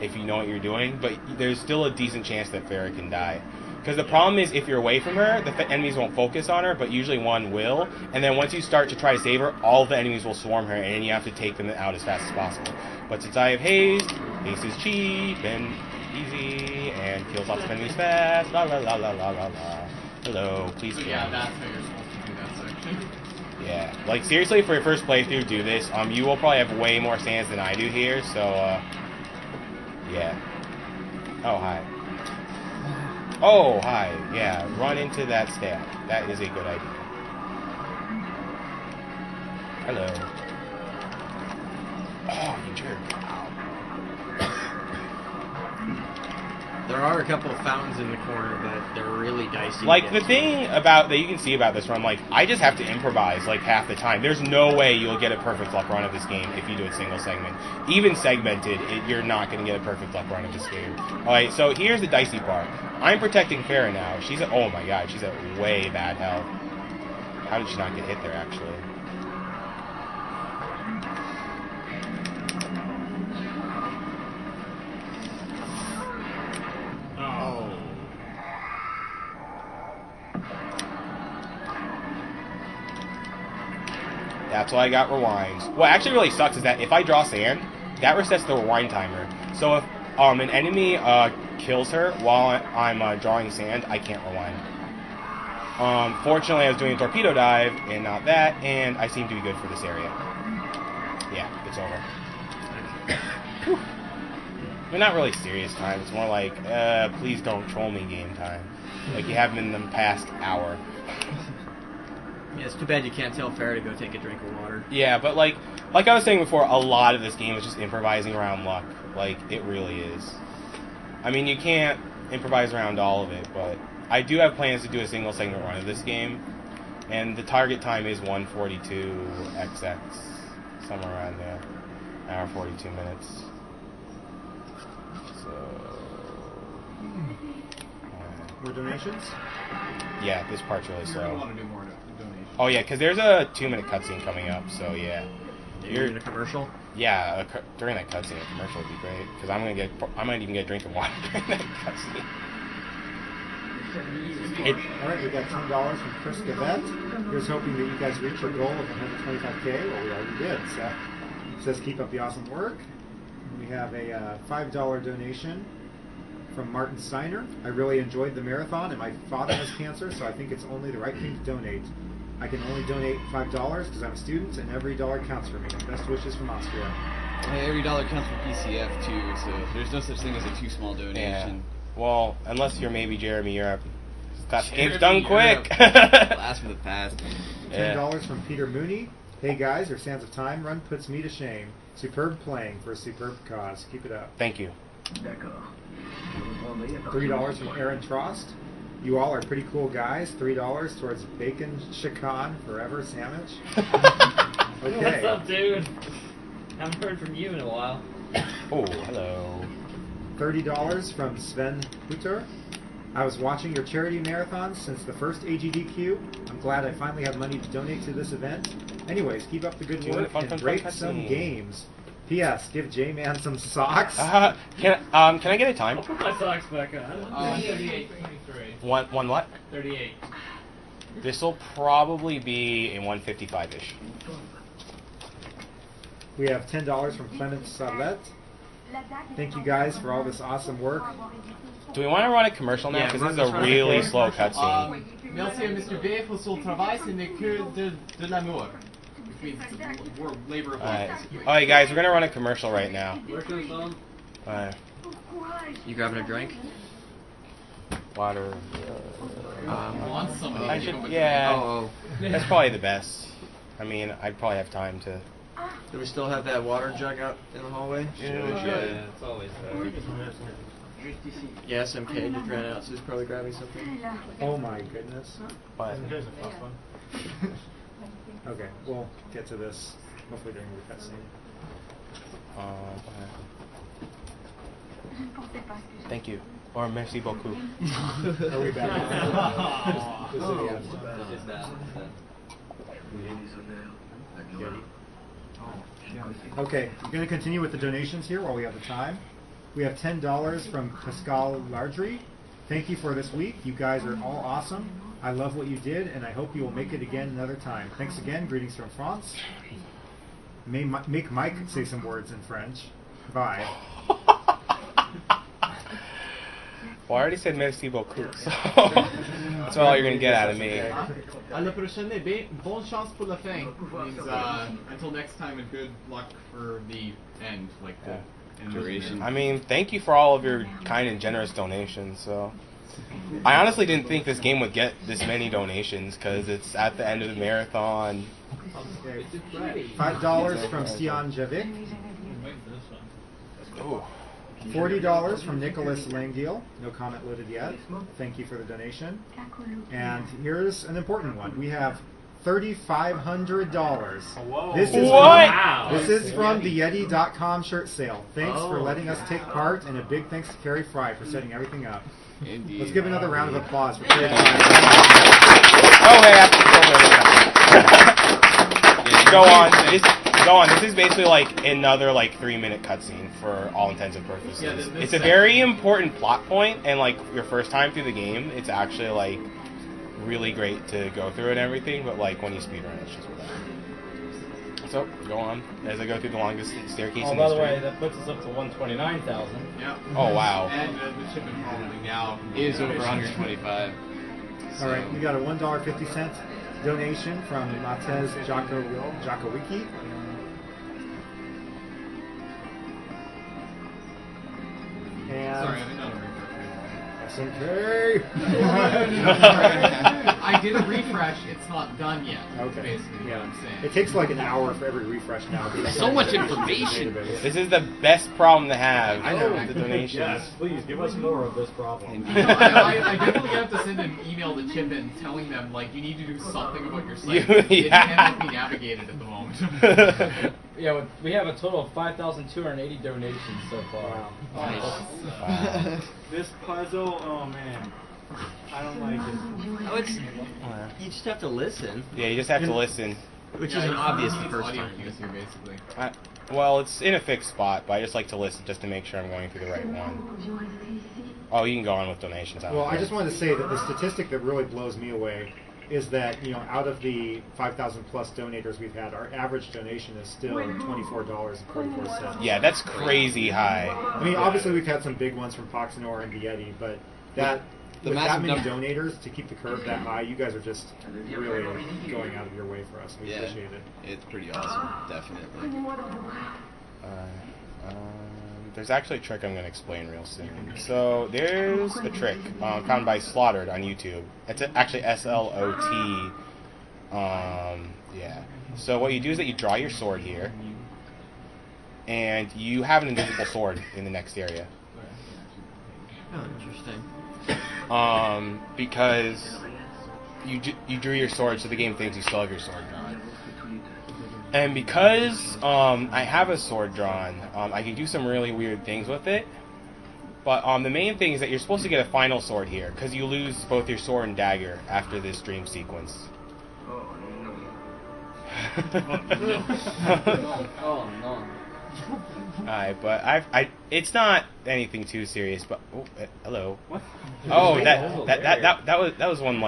if you know what you're doing, but there's still a decent chance that Farrah can die. Because the problem is, if you're away from her, the enemies won't focus on her, but usually one will. And then once you start to try to save her, all of the enemies will swarm her, and you have to take them out as fast as possible. But since I have haste is cheap and easy, and kills lots of enemies fast, la la la la la la la. Hello, please So kill yeah, me. that's how you're supposed to do that section. Yeah, like seriously, for your first playthrough, do this. You will probably have way more stands than I do here, so yeah. Oh hi. Oh hi. Yeah, run into that stand. That is a good idea. Hello. Oh, you jerk. There are a couple of fountains in the corner, but they're really dicey. Like, the thing about that you can see about this run, like, I just have to improvise, like, half the time. There's no way you'll get a perfect luck run of this game if you do it single segment. Even segmented, you're not going to get a perfect luck run of this game. Alright, so here's the dicey part. I'm protecting Farrah now. She's at, oh my god, she's at way bad health. How did she not get hit there, actually? That's why I got rewinds. What actually really sucks is that if I draw sand, that resets the rewind timer. So if an enemy kills her while I'm drawing sand, I can't rewind. Fortunately, I was doing a torpedo dive and not that, and I seem to be good for this area. Yeah, it's over. I mean, not really serious time. It's more like, please don't troll me game time. Like you have been in the past hour. Yeah, it's too bad you can't tell Farrah to go take a drink of water. Yeah, but like I was saying before, a lot of this game is just improvising around luck. Like, it really is. I mean, you can't improvise around all of it, but I do have plans to do a single segment run of this game, and the target time is 1:42 XX, somewhere around there, hour 42 minutes. So, More donations? yeah, this part's really You're slow. going to want to do more donations. Oh yeah, because there's a 2-minute cutscene coming up, so yeah. You're in a commercial? Yeah, during that cutscene, a commercial would be great, because I might even get a drink of water during that cutscene. Alright, we got $10 from Chris Gavette. Here's hoping that you guys reach your goal of 125K. Well, we already did, so it says keep up the awesome work. We have a $5 donation from Martin Steiner. I really enjoyed the marathon, and my father has cancer, so I think it's only the right thing to donate. I can only donate $5 because I'm a student, and every dollar counts for me. Best wishes from Austria. Every dollar counts for PCF too, so there's no such thing as a too small donation. Yeah. Well, unless you're maybe Jeremy Europe. That game's Jeremy done quick. Blast from the past. $10 from Peter Mooney. Hey guys, your Sands of Time run puts me to shame. Superb playing for a superb cause. Keep it up. Thank you. $3 from Aaron Trost. You all are pretty cool guys. $3 towards Bacon Chican Forever Sandwich. Okay. What's up, dude? Haven't heard from you in a while. Oh, hello. $30 from Sven Hutter. I was watching your charity marathons since the first AGDQ. I'm glad I finally have money to donate to this event. Anyways, keep up the good work and break some games. P.S. Give J-Man some socks. Can I get a time? I'll put my socks back on. 38:23. One what? 38. This will probably be in 155-ish. We have $10 from Clement Salet. Thank you guys for all this awesome work. Do we want to run a commercial now? Because this is a really slow cutscene. Merci à Mr. B pour son travail, ce n'est que de l'amour. Which means it's a labor of love. Alright guys, we're going to run a commercial right now. You grabbing a drink? Water. I should, yeah. Oh. That's probably the best. I mean, I'd probably have time to... Do we still have that water jug out in the hallway? Yeah, it's always there. Yeah, SMK just ran out, so he's probably grabbing something. Oh my goodness. What? Okay, we'll get to this hopefully during the cutscene. Thank you. Or merci beaucoup. Are we back? Okay, we're going to continue with the donations here while we have the time. We have $10 from Pascal Lardry. Thank you for this week. You guys are all awesome. I love what you did, and I hope you will make it again another time. Thanks again. Greetings from France. Make Mike say some words in French. Bye. Well, I already said merci beaucoup, so that's all you're going to get out of me. À la prochaine, bonne chance pour la fin. Means, until next time, and good luck for the end, like the duration. I mean, thank you for all of your kind and generous donations. So, I honestly didn't think this game would get this many donations because it's at the end of the marathon. Okay. $5 from Stian Javik. Ooh. $40 from Nicholas Langdeal. No comment loaded yet. Thank you for the donation. And here's an important one. We have $3,500. Whoa. This is Wow. This is from the Yeti.com shirt sale. Thanks for letting us take part, and a big thanks to Carrie Fry for setting everything up. Indeed. Let's give another round of applause for Carrie Fry. Oh, hey, go on. This is basically like another 3-minute cutscene for all intents and purposes. Yeah, it's a very important plot point, and like your first time through the game, it's actually like really great to go through and everything. But like when you speedrun, it's just whatever. So go on as I go through the longest staircase in by the history. way, that puts us up to 129,000. Yeah. Oh wow. And the shipment probably now Is over 125. All right, we got a $1.50 donation from Matez Jakowicki. And Sorry, I didn't know to SNK. I did a refresh. It's not done yet. Okay. Basically, what I'm saying. It takes like an hour for every refresh now. So much information. This is the best problem to have. I know. The donations. Yes, please give us more of this problem. I definitely have to send an email to Chip in telling them you need to do something about your site. It Yeah. cannot be navigated at the moment. Yeah, we have a total of 5,280 donations so far. Wow. This puzzle, oh man, I don't like it. Oh, you just have to listen. Yeah, you just have to listen. Which isn't obvious the It's first audio time. cues here, basically. Well, it's in a fixed spot, but I just like to listen just to make sure I'm going through the right one. Oh, you can go on with donations. Well, I just wanted to say that the statistic that really blows me away is that, out of the 5,000 plus donators we've had, our average donation is still $24.44. Yeah, that's crazy high. I mean, obviously we've had some big ones from Foxenor and the Yeti, but with that many donators to keep the curve that high, you guys are just really going out of your way for us. We appreciate it. It's pretty awesome, definitely. There's actually a trick I'm going to explain real soon. So there's a trick found by Slaughtered on YouTube. It's actually SLOT. Yeah. So what you do is that you draw your sword here, and you have an invisible sword in the next area. Oh, interesting. Because you drew your sword, so the game thinks you still have your sword drawn. And because I have a sword drawn, I can do some really weird things with it. But the main thing is that you're supposed to get a final sword here, because you lose both your sword and dagger after this dream sequence. Oh no. Alright, but it's not anything too serious. But hello. What? Oh, that was one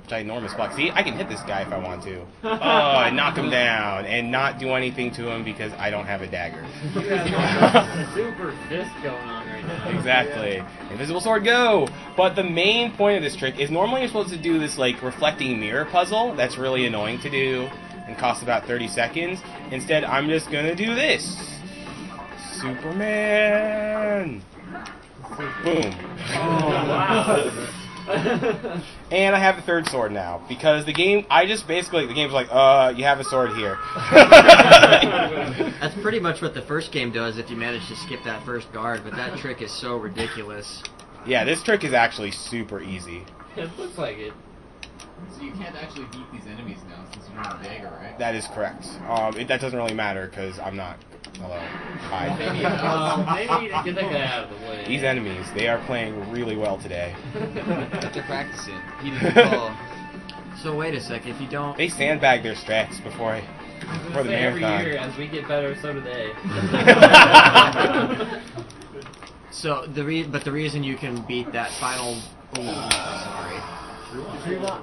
ginormous block. See, I can hit this guy if I want to. Oh, I knock him down and not do anything to him because I don't have a dagger. You have super fist going on right now. Exactly. Invisible sword, go! But the main point of this trick is normally you're supposed to do this reflecting mirror puzzle that's really annoying to do and costs about 30 seconds. Instead, I'm just gonna do this. Superman! Boom. Oh, wow. And I have the third sword now because the game's like, you have a sword here. That's pretty much what the first game does if you manage to skip that first guard, but that trick is so ridiculous. Yeah, this trick is actually super easy. It looks like it. So you can't actually beat these enemies now since you don't have dagger, right? That is correct. That doesn't really matter because I'm not. Hello. Hi. Maybe get that guy out of the way. These enemies, they are playing really well today. But they're practicing. He didn't call. So wait a sec, if you don't... They sandbag their strats before the Every marathon. year, as we get better, so do they. So the reason you can beat that final... sorry.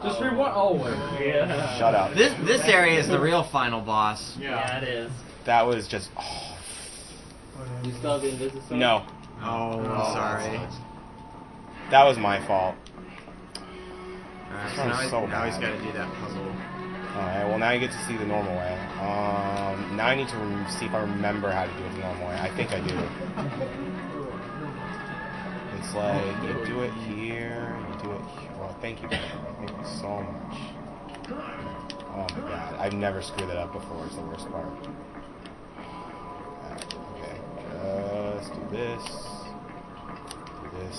Just rewind. Oh wait. Yeah. Shut up. This area is the real final boss. Yeah, it is. That was just... Oh. You still have the Invisisword? No. Oh, sorry. That was my fault. Alright, This so one's so now he's bad. got to do that puzzle. Alright, well now you get to see the normal way. Now I need to see if I remember how to do it the normal way. I think I do. It's like, you do it here, you do it here. Well, thank you, thank you so much. Oh my god, I've never screwed it up before, it's the worst part. Okay, just do this. Do this.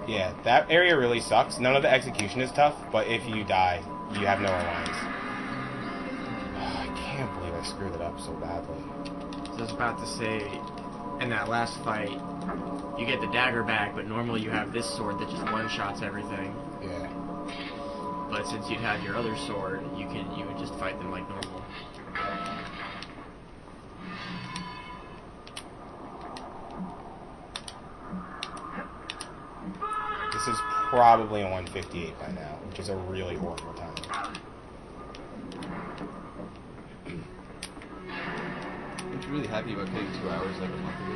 Yeah, that area really sucks. None of the execution is tough, but if you die, you have no alliance. I can't believe I screwed it up so badly. So I was about to say, in that last fight, you get the dagger back, but normally you have this sword that just one-shots everything. Yeah. But since you'd have your other sword, you would just fight them like normal. This is probably a 158 by now, which is a really horrible time. Aren't you really happy about getting 2 hours like a month ago?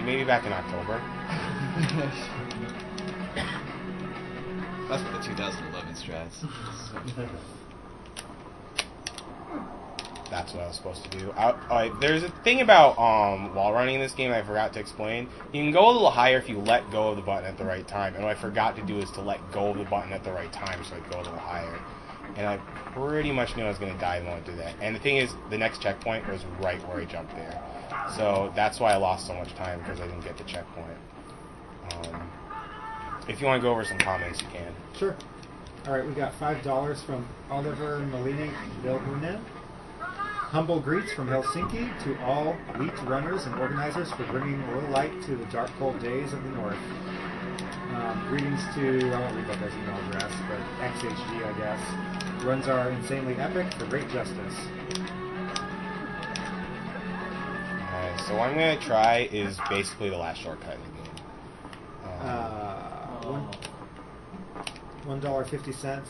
Maybe back in October. That's for the 2011 strats. That's what I was supposed to do. There's a thing about wall running in this game I forgot to explain. You can go a little higher if you let go of the button at the right time. And what I forgot to do is to let go of the button at the right time so I'd go a little higher. And I pretty much knew I was going to die and won't do that. And the thing is, the next checkpoint was right where I jumped there. So that's why I lost so much time, because I didn't get the checkpoint. If you want to go over some comments, you can. Sure. All right, we got $5 from Oliver Malini Vilhunen. Humble greets from Helsinki to all elite runners and organizers for bringing a little light to the dark, cold days of the north. Greetings to, I won't read that guy's email address, but XHG, I guess. Runs are insanely epic for great justice. Alright, so what I'm going to try is basically the last shortcut in the game. $1.50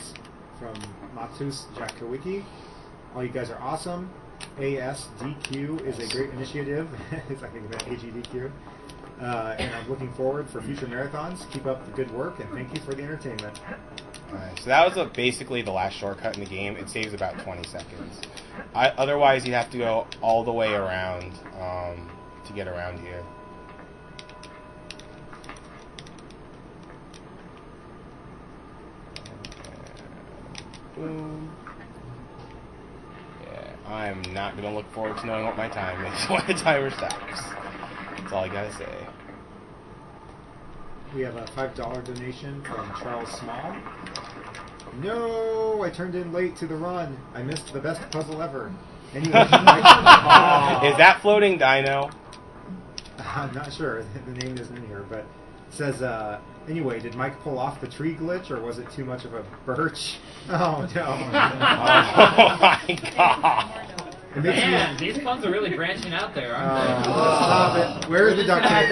from Matus Jakowicki. All you guys are awesome. ASDQ is a great initiative. It's like AGDQ. And I'm looking forward for future marathons. Keep up the good work, and thank you for the entertainment. Alright, so that was basically the last shortcut in the game. It saves about 20 seconds. Otherwise, you have to go all the way around to get around here. Boom. Yeah, I'm not going to look forward to knowing what my time is when the timer stops. That's all I got to say. We have a $5 donation from Charles Small. No, I turned in late to the run. I missed the best puzzle ever. Anyway, Is that Floating Dino? I'm not sure. The name isn't in here, but it says, anyway, did Mike pull off the tree glitch, or was it too much of a birch? Oh, no. Oh, my God. Man, these puns are really branching out there, aren't they? Stop it. Where's the duct tape?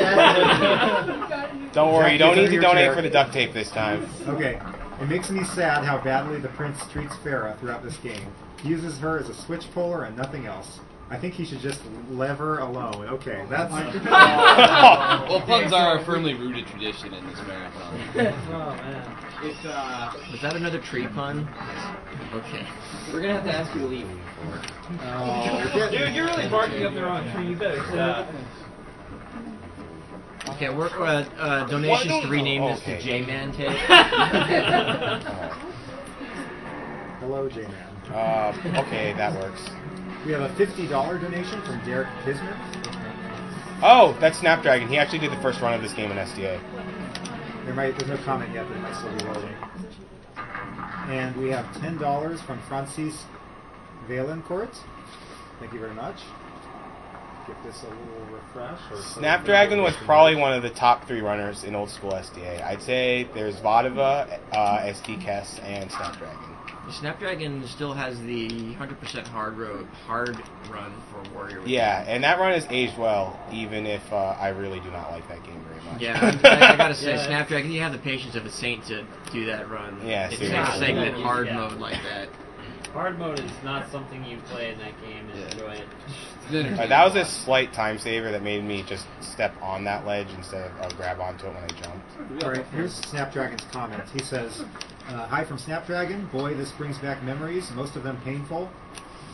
Don't worry, you don't need to donate for the duct tape this time. Okay. It makes me sad how badly the prince treats Farah throughout this game. He uses her as a switch puller and nothing else. I think he should just leave her alone. Okay, that's... Well, puns are a firmly rooted tradition in this marathon. Oh, man. Was that another tree pun? Okay. We're gonna have to ask you to leave. Dude, you're really barking up the wrong tree. You better stop. Okay, we're donations to rename this to J-Man Cake. Hello, J-Man. Okay, that works. We have a $50 donation from Derek Kismet. Oh, that's Snapdragon. He actually did the first run of this game in SDA. There's no comment yet, but it might still be loading. And we have $10 from Francis Valencourt. Thank you very much. Give this a little refresh. Snapdragon was probably one of the top 3 runners in old school SDA. I'd say there's Vodova, SD Kess, and Snapdragon. Snapdragon still has the 100% hard run for Warrior. Yeah, and that run has aged well, even if I really do not like that game very much. Yeah, I gotta say, Snapdragon, you have the patience of a saint to do that run. Yeah, it's not segment hard mode like that. Hard mode is not something you play in that game and enjoy it. That was a slight time saver that made me just step on that ledge instead of grab onto it when I jumped. Alright, here's Snapdragon's comments. He says, hi from Snapdragon. Boy, this brings back memories, most of them painful.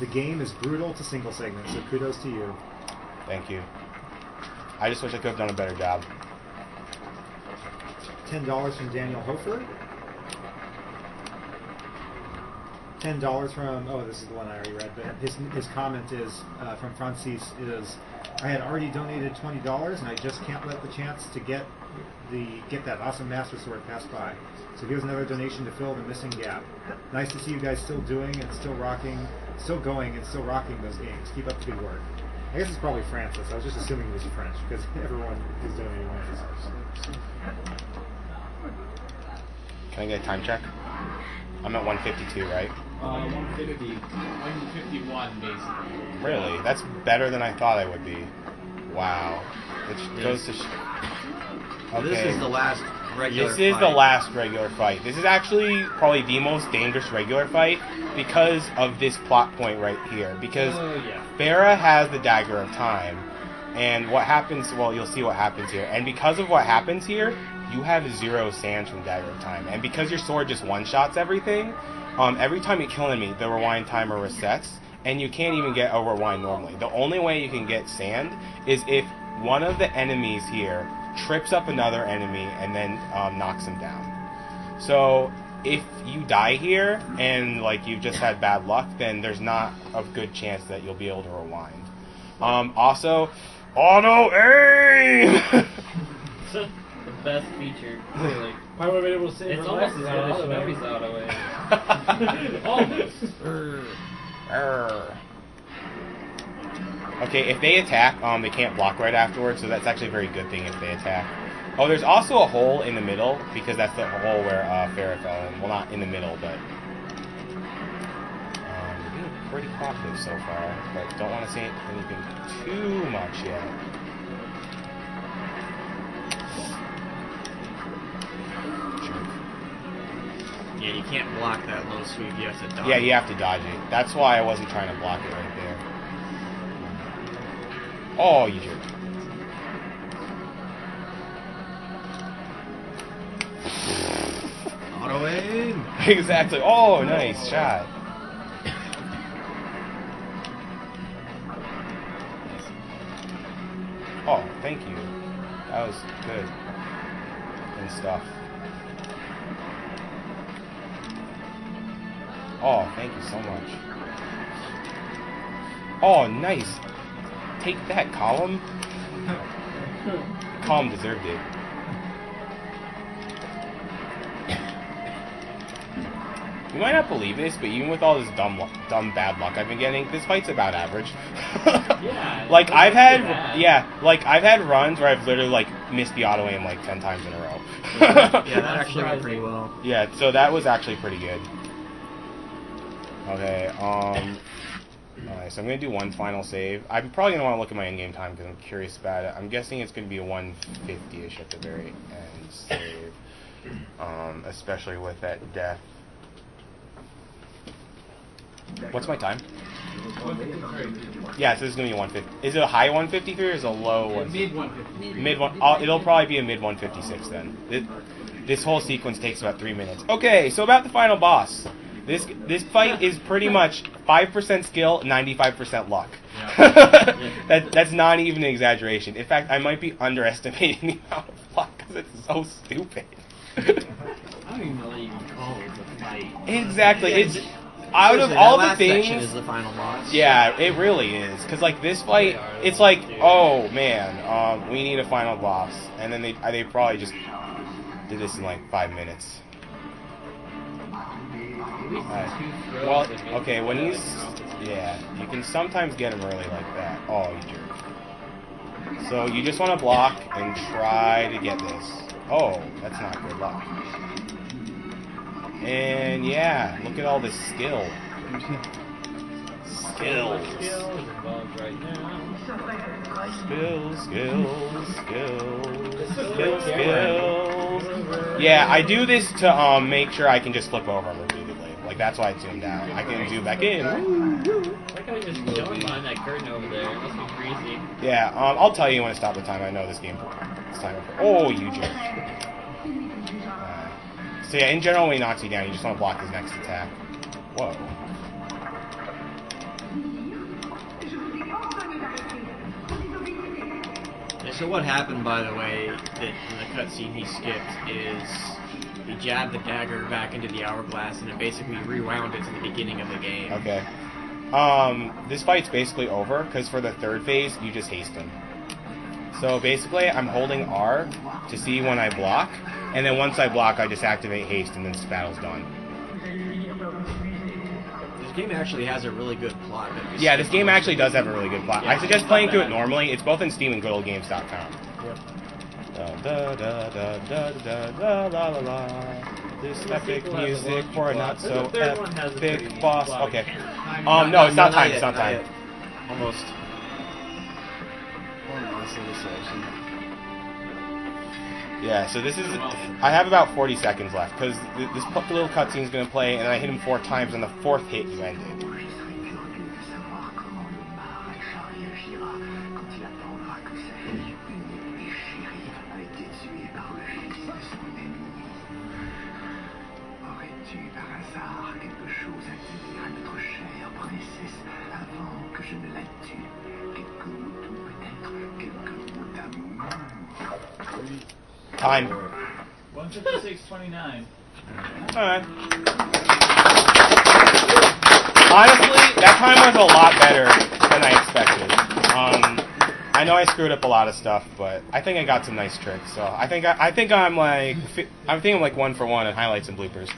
The game is brutal to single segment, so kudos to you. Thank you. I just wish I could have done a better job. $10 from Daniel Hofer. $10 from, oh, this is the one I already read, but his comment is, from Francis, is, I had already donated $20 and I just can't let the chance to get that awesome Master Sword pass by. So here's another donation to fill the missing gap. Nice to see you guys still doing and still going and still rocking those games. Keep up the good work. I guess it's probably Francis. I was just assuming it was French because everyone is donating one. Can I get a time check? I'm at 152, right? 151 basically. Really? That's better than I thought I would be. Wow. It goes to okay. This is the last regular fight. This is the last regular fight. This is actually probably the most dangerous regular fight because of this plot point right here. Because Farah has the Dagger of Time. And what happens, well, you'll see what happens here. And because of what happens here, you have 0 sands from Dagger of Time. And because your sword just one-shots everything, every time you kill an enemy, the rewind timer resets, and you can't even get a rewind normally. The only way you can get sand is if one of the enemies here trips up another enemy and then knocks him down. So if you die here and like you've just had bad luck, then there's not a good chance that you'll be able to rewind. Also, auto aim. The best feature, really. I would have been able to save it's almost as good as Shinobi's auto aim. Almost. Okay, if they attack, they can't block right afterwards, so that's actually a very good thing if they attack. Oh, there's also a hole in the middle, because that's the hole where Farah fell in. Well, not in the middle, but... we're being pretty cooperative so far, but don't want to say anything too much yet. Yeah, you can't block that low sweep. You have to dodge. Yeah, you have to dodge it. That's why I wasn't trying to block it right there. Oh, you jerk. Auto aim. Exactly. Oh, nice shot. Oh, thank you. That was good. And stuff. Oh, thank you so much. Oh, nice. Take that, Column. Column deserved it. You might not believe this, but even with all this dumb bad luck I've been getting, this fight's about average. Yeah. Like I've had runs where I've literally like missed the auto aim like 10 times in a row. Yeah, that actually went pretty well. Yeah, so that was actually pretty good. Okay, alright, so I'm going to do one final save. I'm probably going to want to look at my in-game time because I'm curious about it. I'm guessing it's going to be a 150-ish at the very end save. Especially with that death. What's my time? 153. Yeah, so this is going to be 150. Is it a high 153 or is it a low 150? Mid 150. It'll probably be a mid 156 then. This whole sequence takes about 3 minutes. Okay, so about the final boss. This fight is pretty much 5% skill, 95% luck. Yeah. That's not even an exaggeration. In fact, I might be underestimating the amount of luck because it's so stupid. I don't even know that you can call it a fight. Exactly. out of Seriously, all that the last section things, is the final boss. yeah, it really is. Because, like, this fight, it's like, oh, man, we need a final boss. And then they probably just did this in, like, 5 minutes. Well, okay, when he's... Yeah, you can sometimes get him early like that. Oh, you jerk. So you just want to block and try to get this. Oh, that's not good luck. And yeah, look at all this skill. Skills. Skills. Yeah, I do this to make sure I can just flip over repeatedly. Like, that's why I zoomed out. I can zoom back in. Like I was just going behind that curtain over there. It must be greasy. Yeah, I'll tell you when to stop the time. I know this game. It's time. Oh, you jerk. So yeah, in general, when he knocks you down, you just want to block his next attack. Whoa. So what happened, by the way, that in the cutscene he skipped is he jabbed the dagger back into the hourglass, and it basically rewound it to the beginning of the game. Okay. This fight's basically over, because for the third phase, you just haste him. So basically, I'm holding R to see when I block, and then once I block, I just activate haste, and then this battle's done. This game actually has a really good plot. Yeah, this game actually does have a really good plot. Yeah, I suggest playing through it normally. It's both in Steam and GoodOldGames.com. Yep. Da da da da da da la la la. This epic music for a not so epic boss. Okay. No, it's not time. It's not time. Almost. Yeah, so this is... I have about 40 seconds left, because this little cutscene's going to play, and I hit him 4 times, and the 4th hit you ended. Time. 156.29. Alright. Honestly, that time was a lot better than I expected. I know I screwed up a lot of stuff, but I think I got some nice tricks. So I think I'm like 1 for 1 in highlights and bloopers.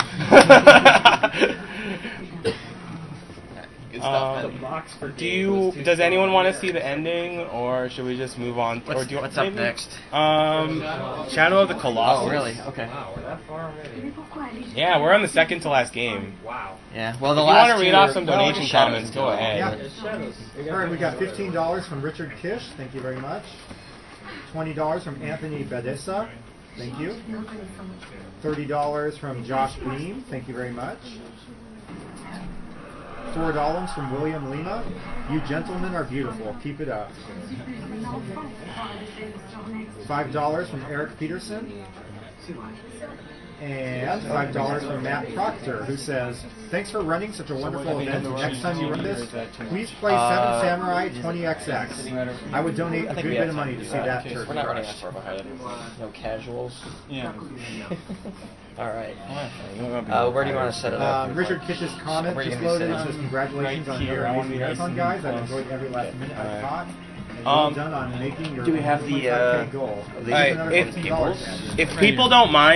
Good stuff, man. Does anyone want to see the ending, or should we just move on? What's up next? Shadow of the Colossus. Oh, really? Okay. Wow, we're that far already. Yeah, we're on the second to last game. Wow. Yeah. Well, the if you last want to read off some donation comments, go ahead. Yeah. All right, we got $15 from Richard Kish. Thank you very much. $20 from Anthony Badessa. Thank you. $30 from Josh Beam. Thank you very much. $4 from William Lima. You gentlemen are beautiful. Keep it up. $5 from Eric Peterson. And $5 from Matt Proctor, who says, thanks for running such a wonderful event. Next time you run this, please play 7 Samurai 20XX. I would donate a good bit of money to see that turkey. We're not running that far behind. No casuals. Yeah. All right. Where do you want to set it up? Richard Kish's comment just loaded. It says, congratulations on your amazing marathon, guys. I've enjoyed every last minute I've taught. Well done on making your do we have the goal. If people don't mind,